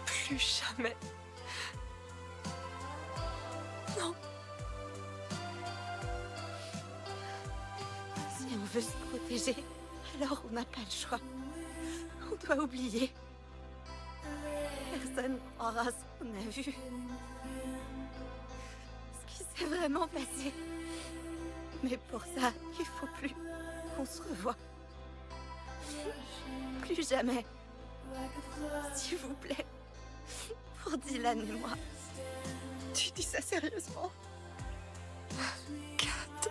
Plus jamais. Non. Si on veut se protéger, alors on n'a pas le choix. On doit oublier. Personne ne croira ce qu'on a vu. Ce qui s'est vraiment passé. Mais pour ça, il faut plus qu'on se revoie. Plus jamais. S'il vous plaît. Pour Dylan et moi. Tu dis ça sérieusement? Kat.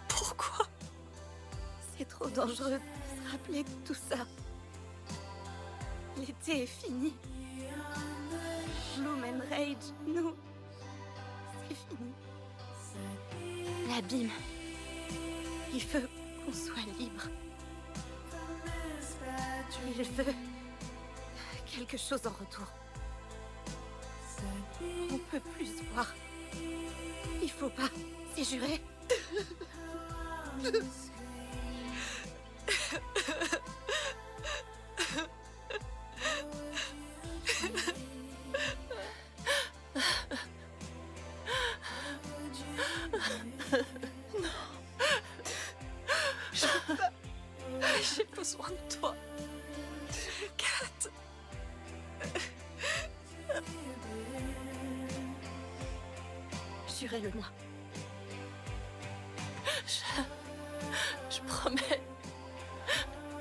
Pourquoi? C'est trop dangereux de se rappeler de tout ça. L'été est fini. Bloom and Rage, nous, c'est fini. L'abîme. Il veut qu'on soit libre. Il veut quelque chose en retour. On peut plus se voir. Il faut pas, c'est juré. J'ai besoin de toi. Kat. Jurez-le-moi. Je promets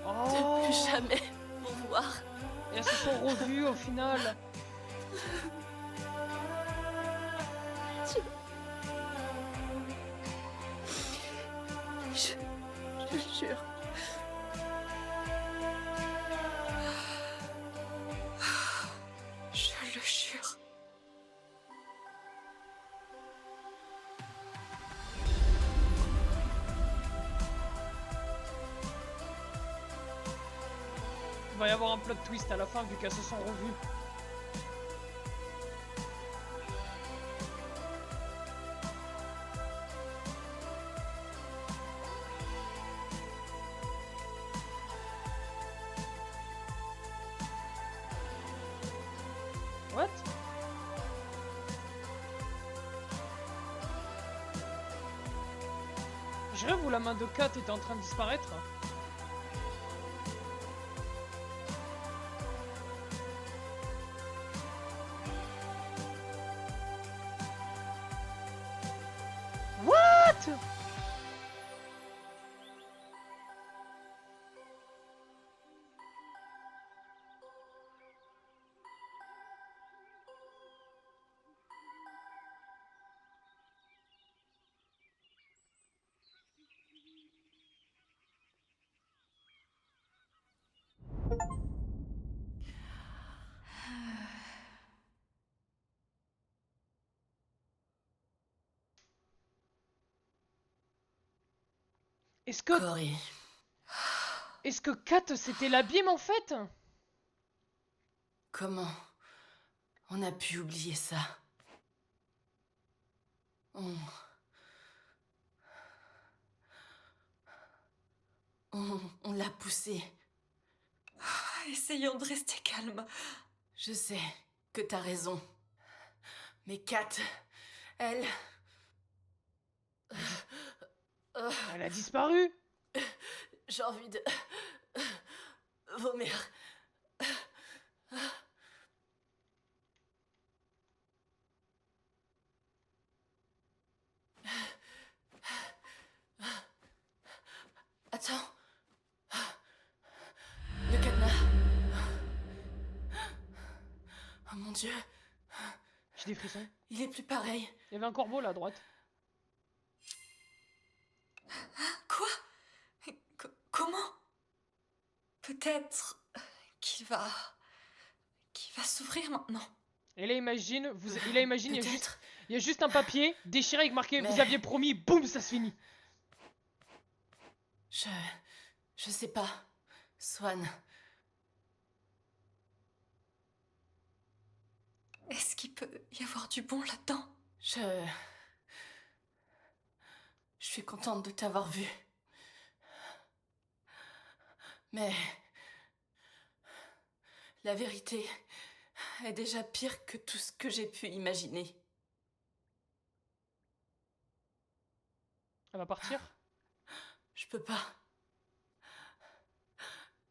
Oh. de plus jamais vous voir. Et elles se sont revues au final. Je jure. Je le jure. Il va y avoir un plot twist à la fin vu qu'elles se sont revues. What? Je rêve où la main de Kat était en train de disparaître. What? Est-ce que... Cory, Est-ce que Kat c'était l'abîme en fait? comment on a pu oublier ça? On l'a poussé. Essayons de rester calme. Je sais que t'as raison. Mais Kat, elle... Elle a disparu. J'ai envie de... vomir. Attends. Le cadenas. Oh mon Dieu. J'ai des frissons. Il est plus pareil. Il y avait un corbeau là à droite. Quoi? Comment? Peut-être qu'il va s'ouvrir maintenant. Et là imagine, il a imaginé, Peut-être. il y a juste un papier déchiré avec marqué Mais- vous aviez promis, boum, ça se finit. Je sais pas. Swan. Est-ce qu'il peut y avoir du bon là-dedans? Je suis contente de t'avoir vu. Mais la vérité est déjà pire que tout ce que j'ai pu imaginer. Elle va partir. Je peux pas.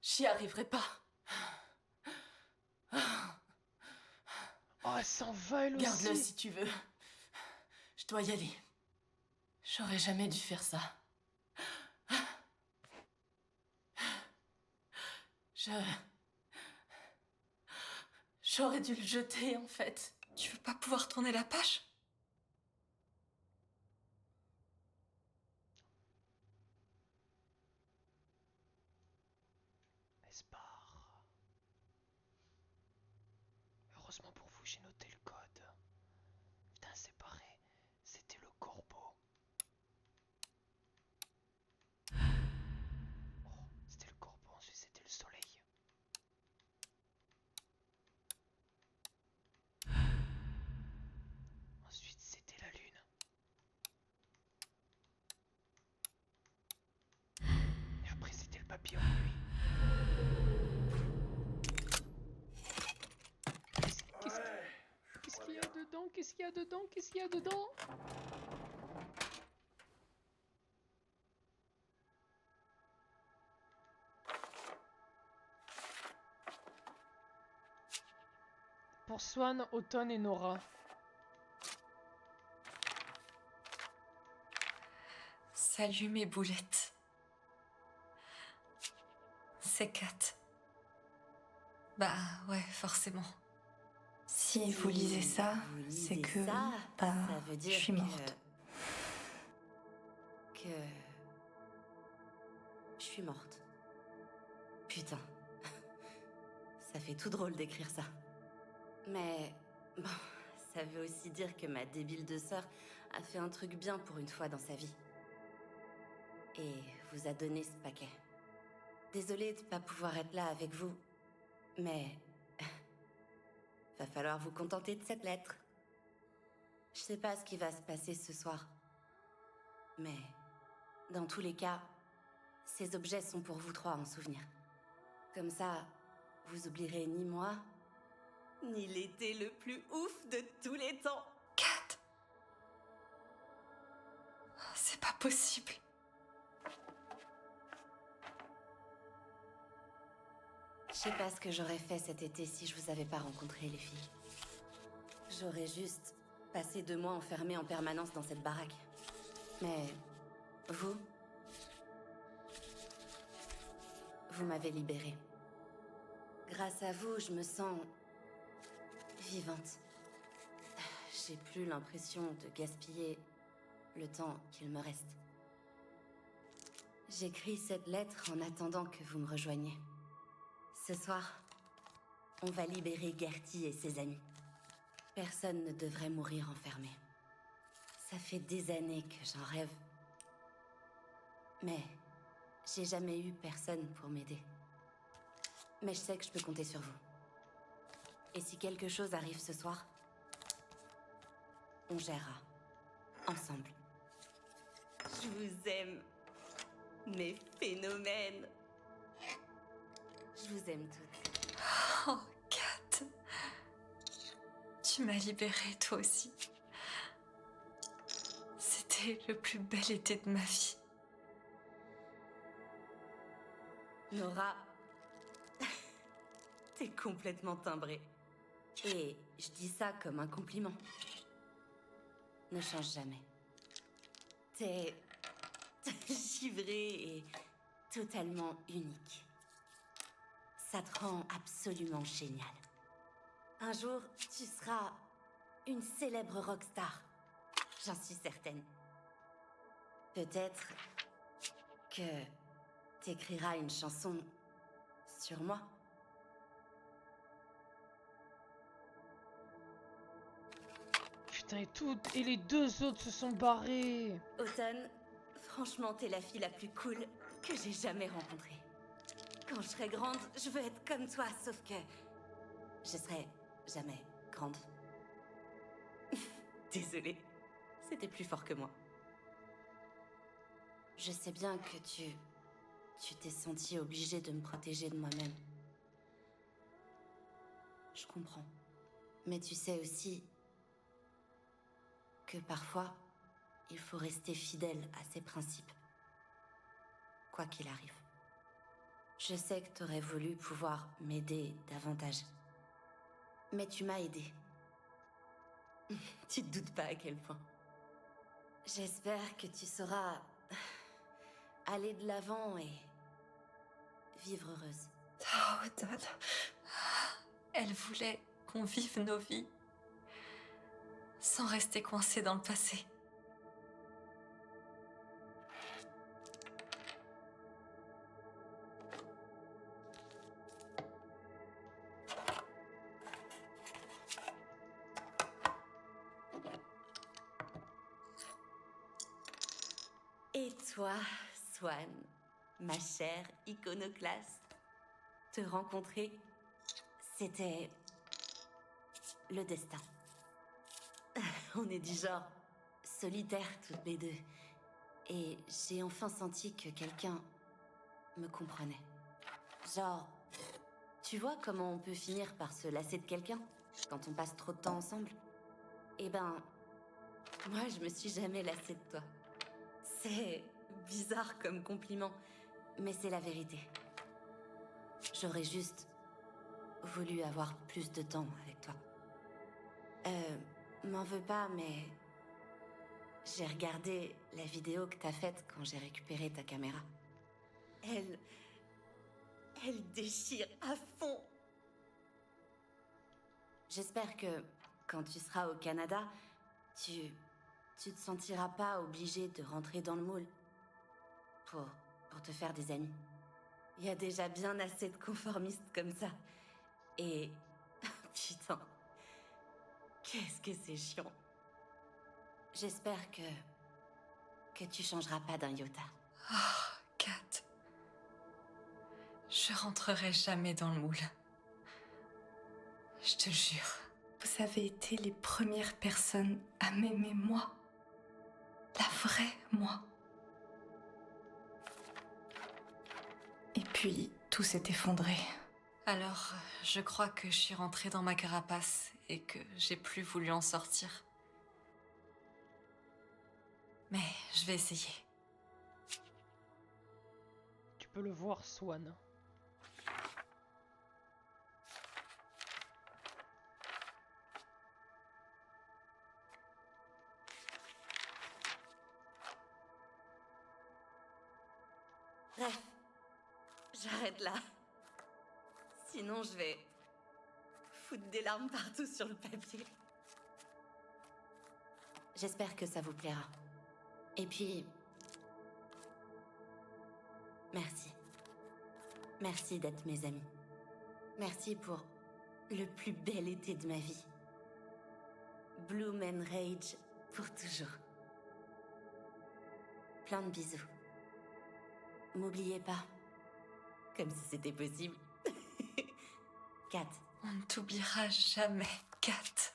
J'y arriverai pas. Oh, elle s'en va elle Garde-le aussi. si tu veux. Je dois y aller. J'aurais jamais dû faire ça. J'aurais dû le jeter, en fait. Tu veux pas pouvoir tourner la page? Elle se barre. Heureusement pour vous, j'ai noté le code. Putain, c'est pareil. C'était le corbeau. dedans? Qu'est-ce qu'il y a dedans? Qu'est-ce qu'il y a dedans? Pour Swan, Autumn et Nora. Salut mes boulettes. C'est Kat. Bah ouais, forcément. Si vous lisez ça, c'est que ça veut je dire suis morte. que je suis morte. Putain. Ça fait tout drôle d'écrire ça. Mais bon, ça veut aussi dire que ma débile de sœur a fait un truc bien pour une fois dans sa vie. Et vous a donné ce paquet. Désolée de pas pouvoir être là avec vous, mais va falloir vous contenter de cette lettre. Je sais pas ce qui va se passer ce soir, mais dans tous les cas, ces objets sont pour vous trois en souvenir. Comme ça, vous oublierez ni moi, ni l'été le plus ouf de tous les temps. Kat! C'est pas possible. Je sais pas ce que j'aurais fait cet été si je vous avais pas rencontré, les filles. J'aurais juste passé 2 mois enfermée en permanence dans cette baraque. Mais vous m'avez libérée. Grâce à vous, je me sens vivante. J'ai plus l'impression de gaspiller le temps qu'il me reste. J'écris cette lettre en attendant que vous me rejoigniez. Ce soir, on va libérer Gertie et ses amis. Personne ne devrait mourir enfermé. Ça fait des années que j'en rêve. Mais j'ai jamais eu personne pour m'aider. Mais je sais que je peux compter sur vous. Et si quelque chose arrive ce soir, on gérera. Ensemble. Je vous aime, mes phénomènes. Je vous aime toutes. Oh, Kat. Tu m'as libérée, toi aussi. C'était le plus bel été de ma vie. Nora, t'es complètement timbrée. Et je dis ça comme un compliment. Ne change jamais. T'es givrée et totalement unique. Ça te rend absolument génial. Un jour, tu seras une célèbre rockstar. J'en suis certaine. Peut-être que t'écriras une chanson sur moi. Putain, et les 2 autres se sont barrés. Autumn, franchement, t'es la fille la plus cool que j'ai jamais rencontrée. Quand je serai grande, je veux être comme toi, sauf que je serai jamais grande. Désolée, c'était plus fort que moi. Je sais bien que tu t'es sentie obligée de me protéger de moi-même. Je comprends. Mais tu sais aussi que parfois, il faut rester fidèle à ses principes. Quoi qu'il arrive. Je sais que t'aurais voulu pouvoir m'aider davantage. Mais tu m'as aidé. Tu te doutes pas à quel point. J'espère que tu sauras aller de l'avant et vivre heureuse. Oh, Autumn. Elle voulait qu'on vive nos vies sans rester coincés dans le passé. Et toi, Swan, ma chère iconoclaste, te rencontrer, c'était le destin. On est du genre solitaires toutes les deux. Et j'ai enfin senti que quelqu'un me comprenait. Genre, tu vois comment on peut finir par se lasser de quelqu'un quand on passe trop de temps ensemble? Eh ben, moi, je me suis jamais lassée de toi. C'est bizarre comme compliment, mais c'est la vérité. J'aurais juste voulu avoir plus de temps avec toi. M'en veux pas, mais j'ai regardé la vidéo que t'as faite quand j'ai récupéré ta caméra. Elle déchire à fond. J'espère que quand tu seras au Canada, tu te sentiras pas obligé de rentrer dans le moule pour te faire des amis. Il y a déjà bien assez de conformistes comme ça. Et putain, qu'est-ce que c'est chiant. J'espère que tu changeras pas d'un iota. Oh, Kat. Je rentrerai jamais dans le moule. Je te jure. Vous avez été les premières personnes à m'aimer moi. La vraie moi. Et puis, tout s'est effondré. Alors, je crois que je suis rentrée dans ma carapace et que j'ai plus voulu en sortir. Mais je vais essayer. Tu peux le voir, Swan. Bref, j'arrête là. Sinon, je vais foutre des larmes partout sur le papier. J'espère que ça vous plaira. Et puis... merci. Merci d'être mes amis. Merci pour le plus bel été de ma vie. Bloom and Rage pour toujours. Plein de bisous. M'oubliez pas. Comme si c'était possible. Kat. On ne t'oubliera jamais, Kat.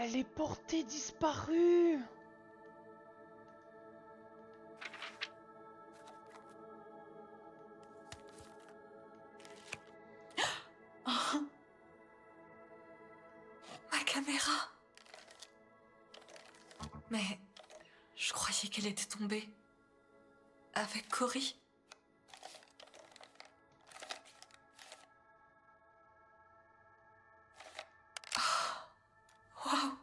Elle est portée disparue. Oh. Ma caméra. Mais je croyais qu'elle était tombée. Avec Cory. Waouh!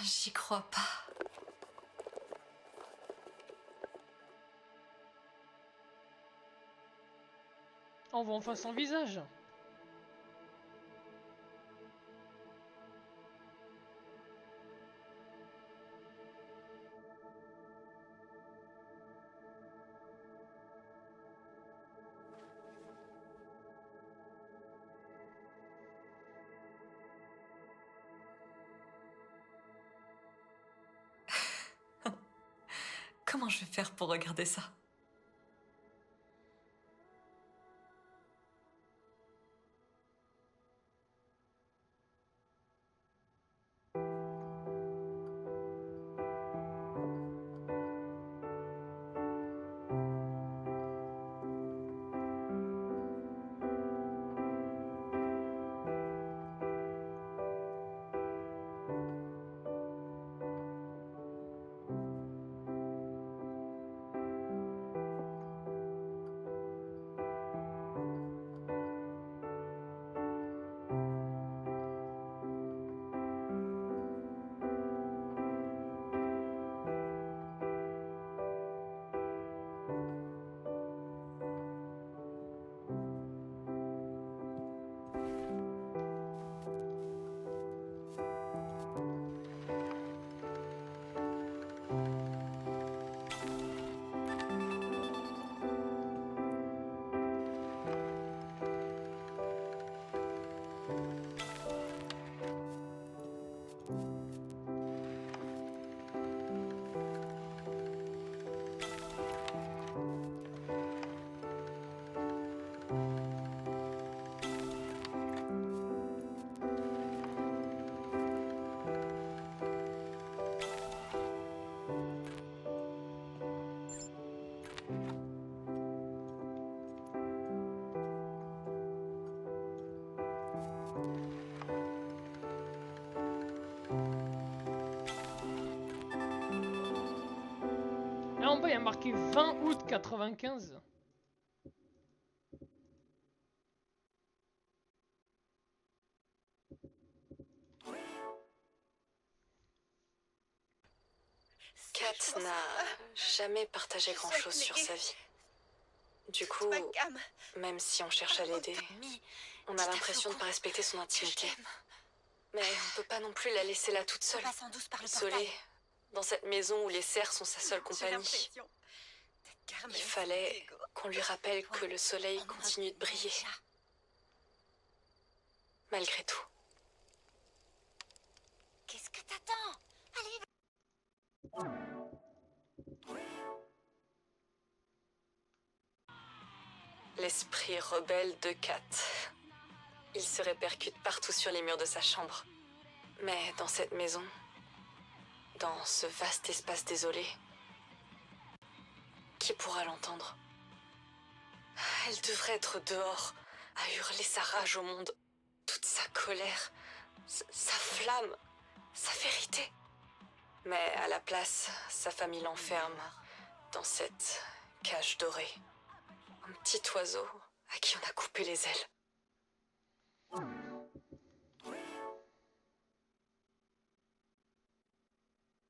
J'y crois pas. On voit enfin son visage. Comment je vais faire pour regarder ça? Là en bas, il y a marqué 20 août 95. Kat n'a jamais partagé grand-chose sur sa vie. Du coup, même si on cherche à l'aider, on a l'impression de ne pas respecter son intimité. Mais on peut pas non plus la laisser là toute seule, isolée, dans cette maison où les cerfs sont sa seule compagnie. Il fallait qu'on lui rappelle que le soleil continue de briller. Malgré tout. Qu'est-ce que t'attends? L'esprit rebelle de Kat. Il se répercute partout sur les murs de sa chambre. Mais dans cette maison, dans ce vaste espace désolé, qui pourra l'entendre? Elle devrait être dehors, à hurler sa rage au monde, toute sa colère, sa flamme, sa vérité. Mais à la place, sa famille l'enferme dans cette cage dorée. Un petit oiseau à qui on a coupé les ailes.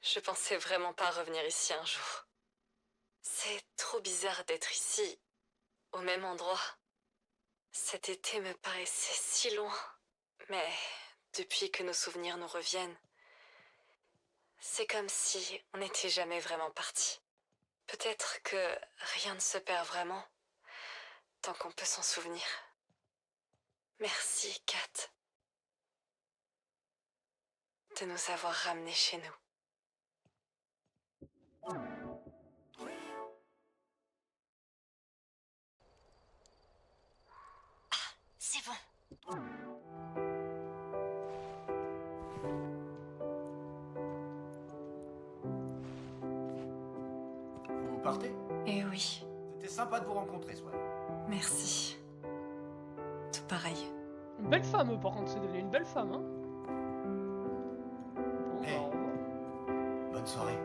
Je pensais vraiment pas revenir ici un jour. C'est trop bizarre d'être ici, au même endroit. Cet été me paraissait si loin. Mais depuis que nos souvenirs nous reviennent, c'est comme si on n'était jamais vraiment partis. Peut-être que rien ne se perd vraiment, tant qu'on peut s'en souvenir. Merci, Kat, de nous avoir ramenés chez nous. C'est bon. Vous partez? Eh oui, C'était sympa de vous rencontrer, Swan. merci. Tout pareil. Une belle femme, par contre, c'est devenu une belle femme, hein. Bon, Hey. bah, au revoir. Bonne soirée.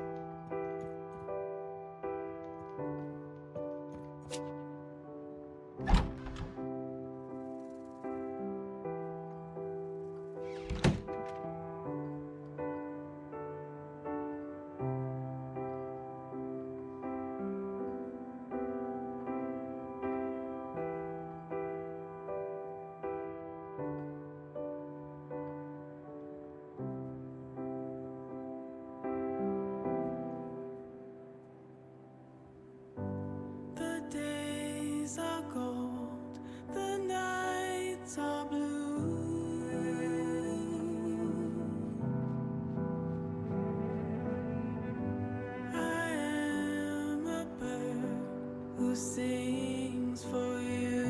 Sings for you.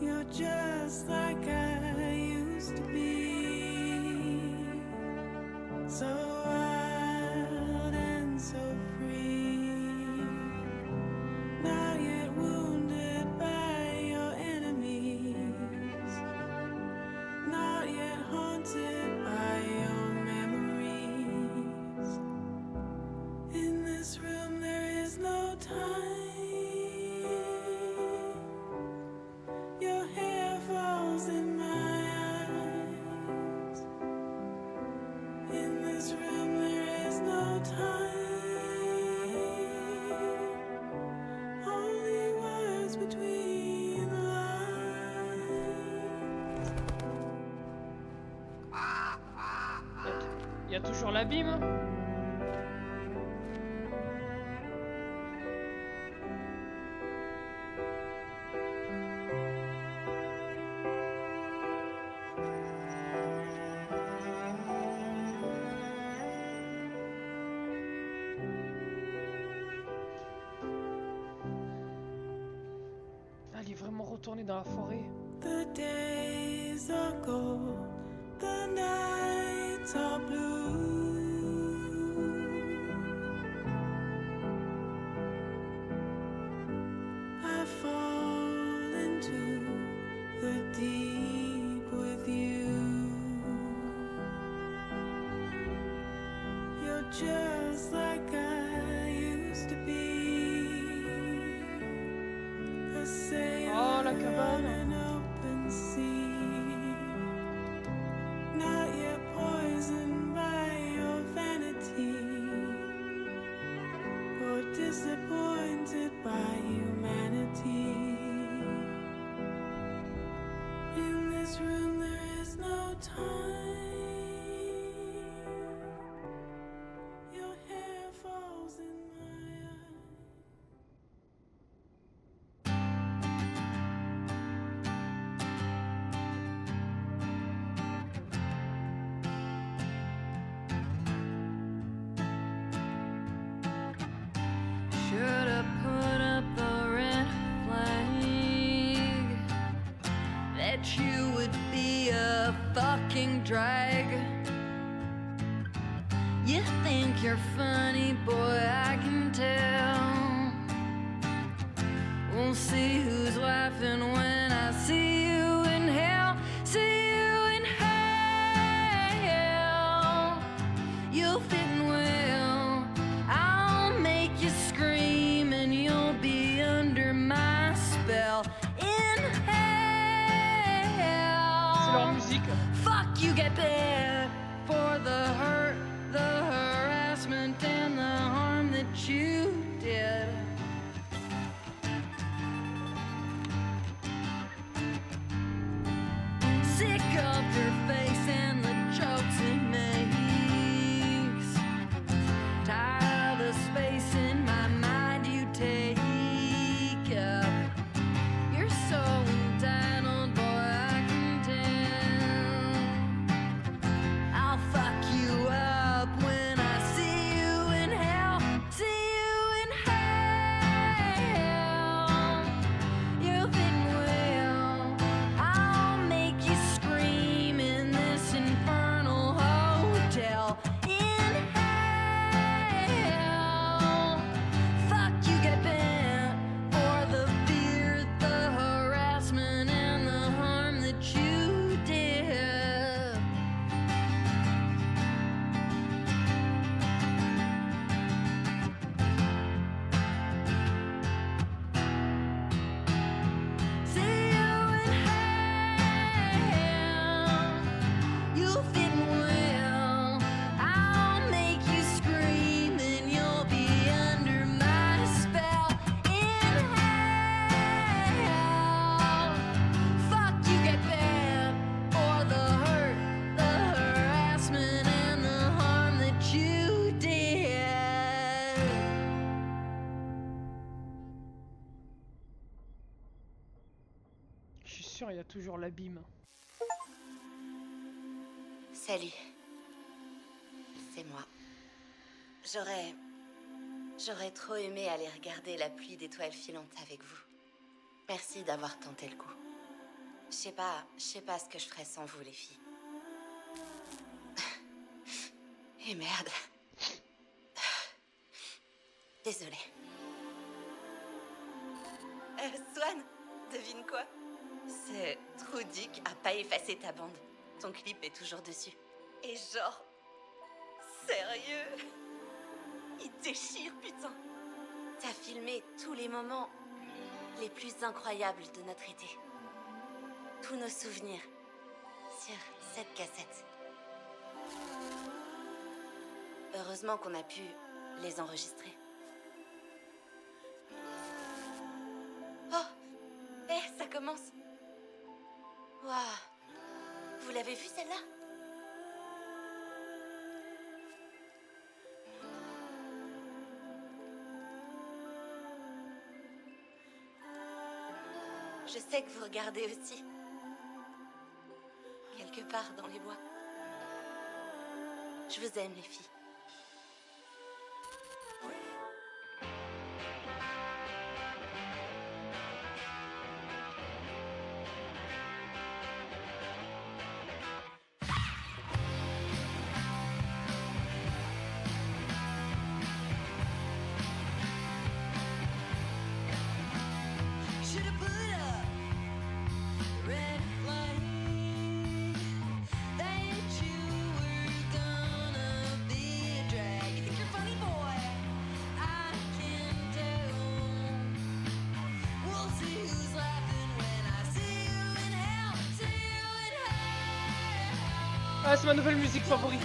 You're just like I used to be, so wild and so free, not yet wounded by your enemies, not yet haunted by your memories. In this room there is no time. Your hair falls in my eyes. In this room there is no time. Only words between the lines. Il y a toujours l'abîme. retourner dans la forêt. The days are gold, the nights are blue. I fall into the deep with you. You're just like I used to be. A sailor Oh, la cabane. on an open sea, not yet poisoned by your vanity, or disappointed by humanity. In this room there is no time. Your hair falls in my eyes. Should've put up the red flag that you would be a fucking drag. You think you're funny, boy, I can tell. We'll see who's laughing when I see you in hell. See you in hell. You'll fit in well. I'll make you scream and you'll be under my spell. In C'est leur hell. musique. Fuck you, get bad for the hurt, the harassment, and the harm that you did. Sick of your face and the jokes it makes. Tired of the space in my mind you take up. You're so entitled, boy, I can tell. I'll fuck you up when I see you in hell. See you in hell. You'll fit well. I'll make you scream in this infernal hotel. In hell. Fuck you, get bent for the fear, the harassment, and the harm that you did. See you in hell. You'll fit well. I'll make you scream and you'll be under my spell. In hell. Fuck you, get bad for the hurt, the harassment, and the harm that you did. Je suis sûr, il y a toujours l'abîme. Salut. C'est moi. J'aurais trop aimé aller regarder la pluie d'étoiles filantes avec vous. Merci d'avoir tenté le coup. Je sais pas ce que je ferais sans vous, les filles. Et merde. Désolée. Swan, devine quoi? C'est Trudic a pas effacé ta bande. Ton clip est toujours dessus. Et genre... Sérieux? Il déchire, putain. T'as filmé tous les moments les plus incroyables de notre été. Tous nos souvenirs sur cette cassette. Heureusement qu'on a pu les enregistrer. Oh! Ça commence. Waouh! Vous l'avez vue celle-là? Je sais que vous regardez aussi. Quelque part dans les bois. Je vous aime, les filles. Ah, c'est ma nouvelle musique favorite.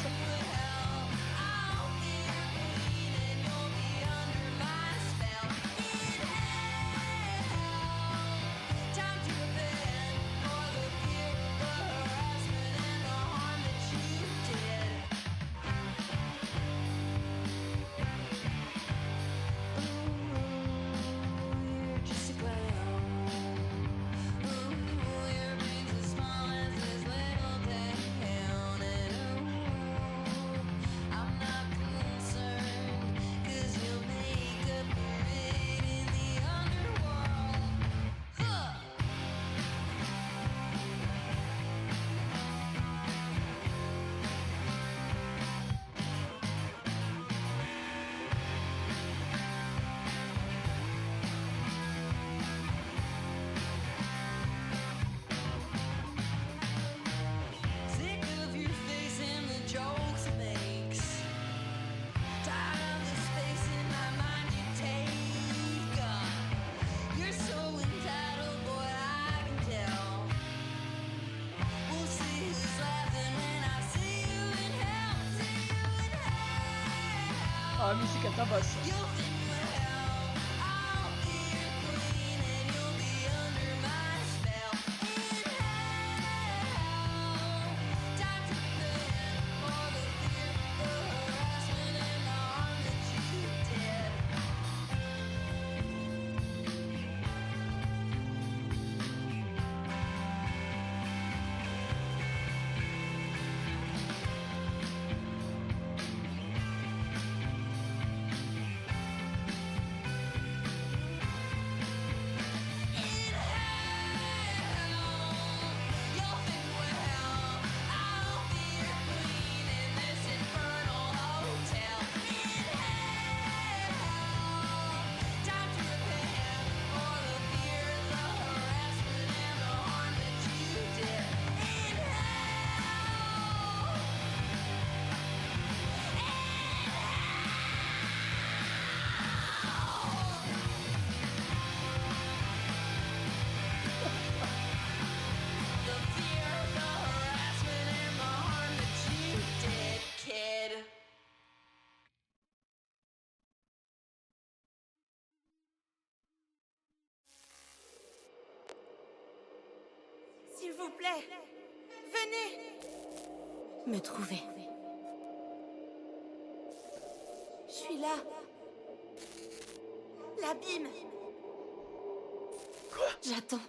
Ah, musique à tabasse. S'il vous plaît, venez Me trouver. Je suis là. L'abîme. J'attends.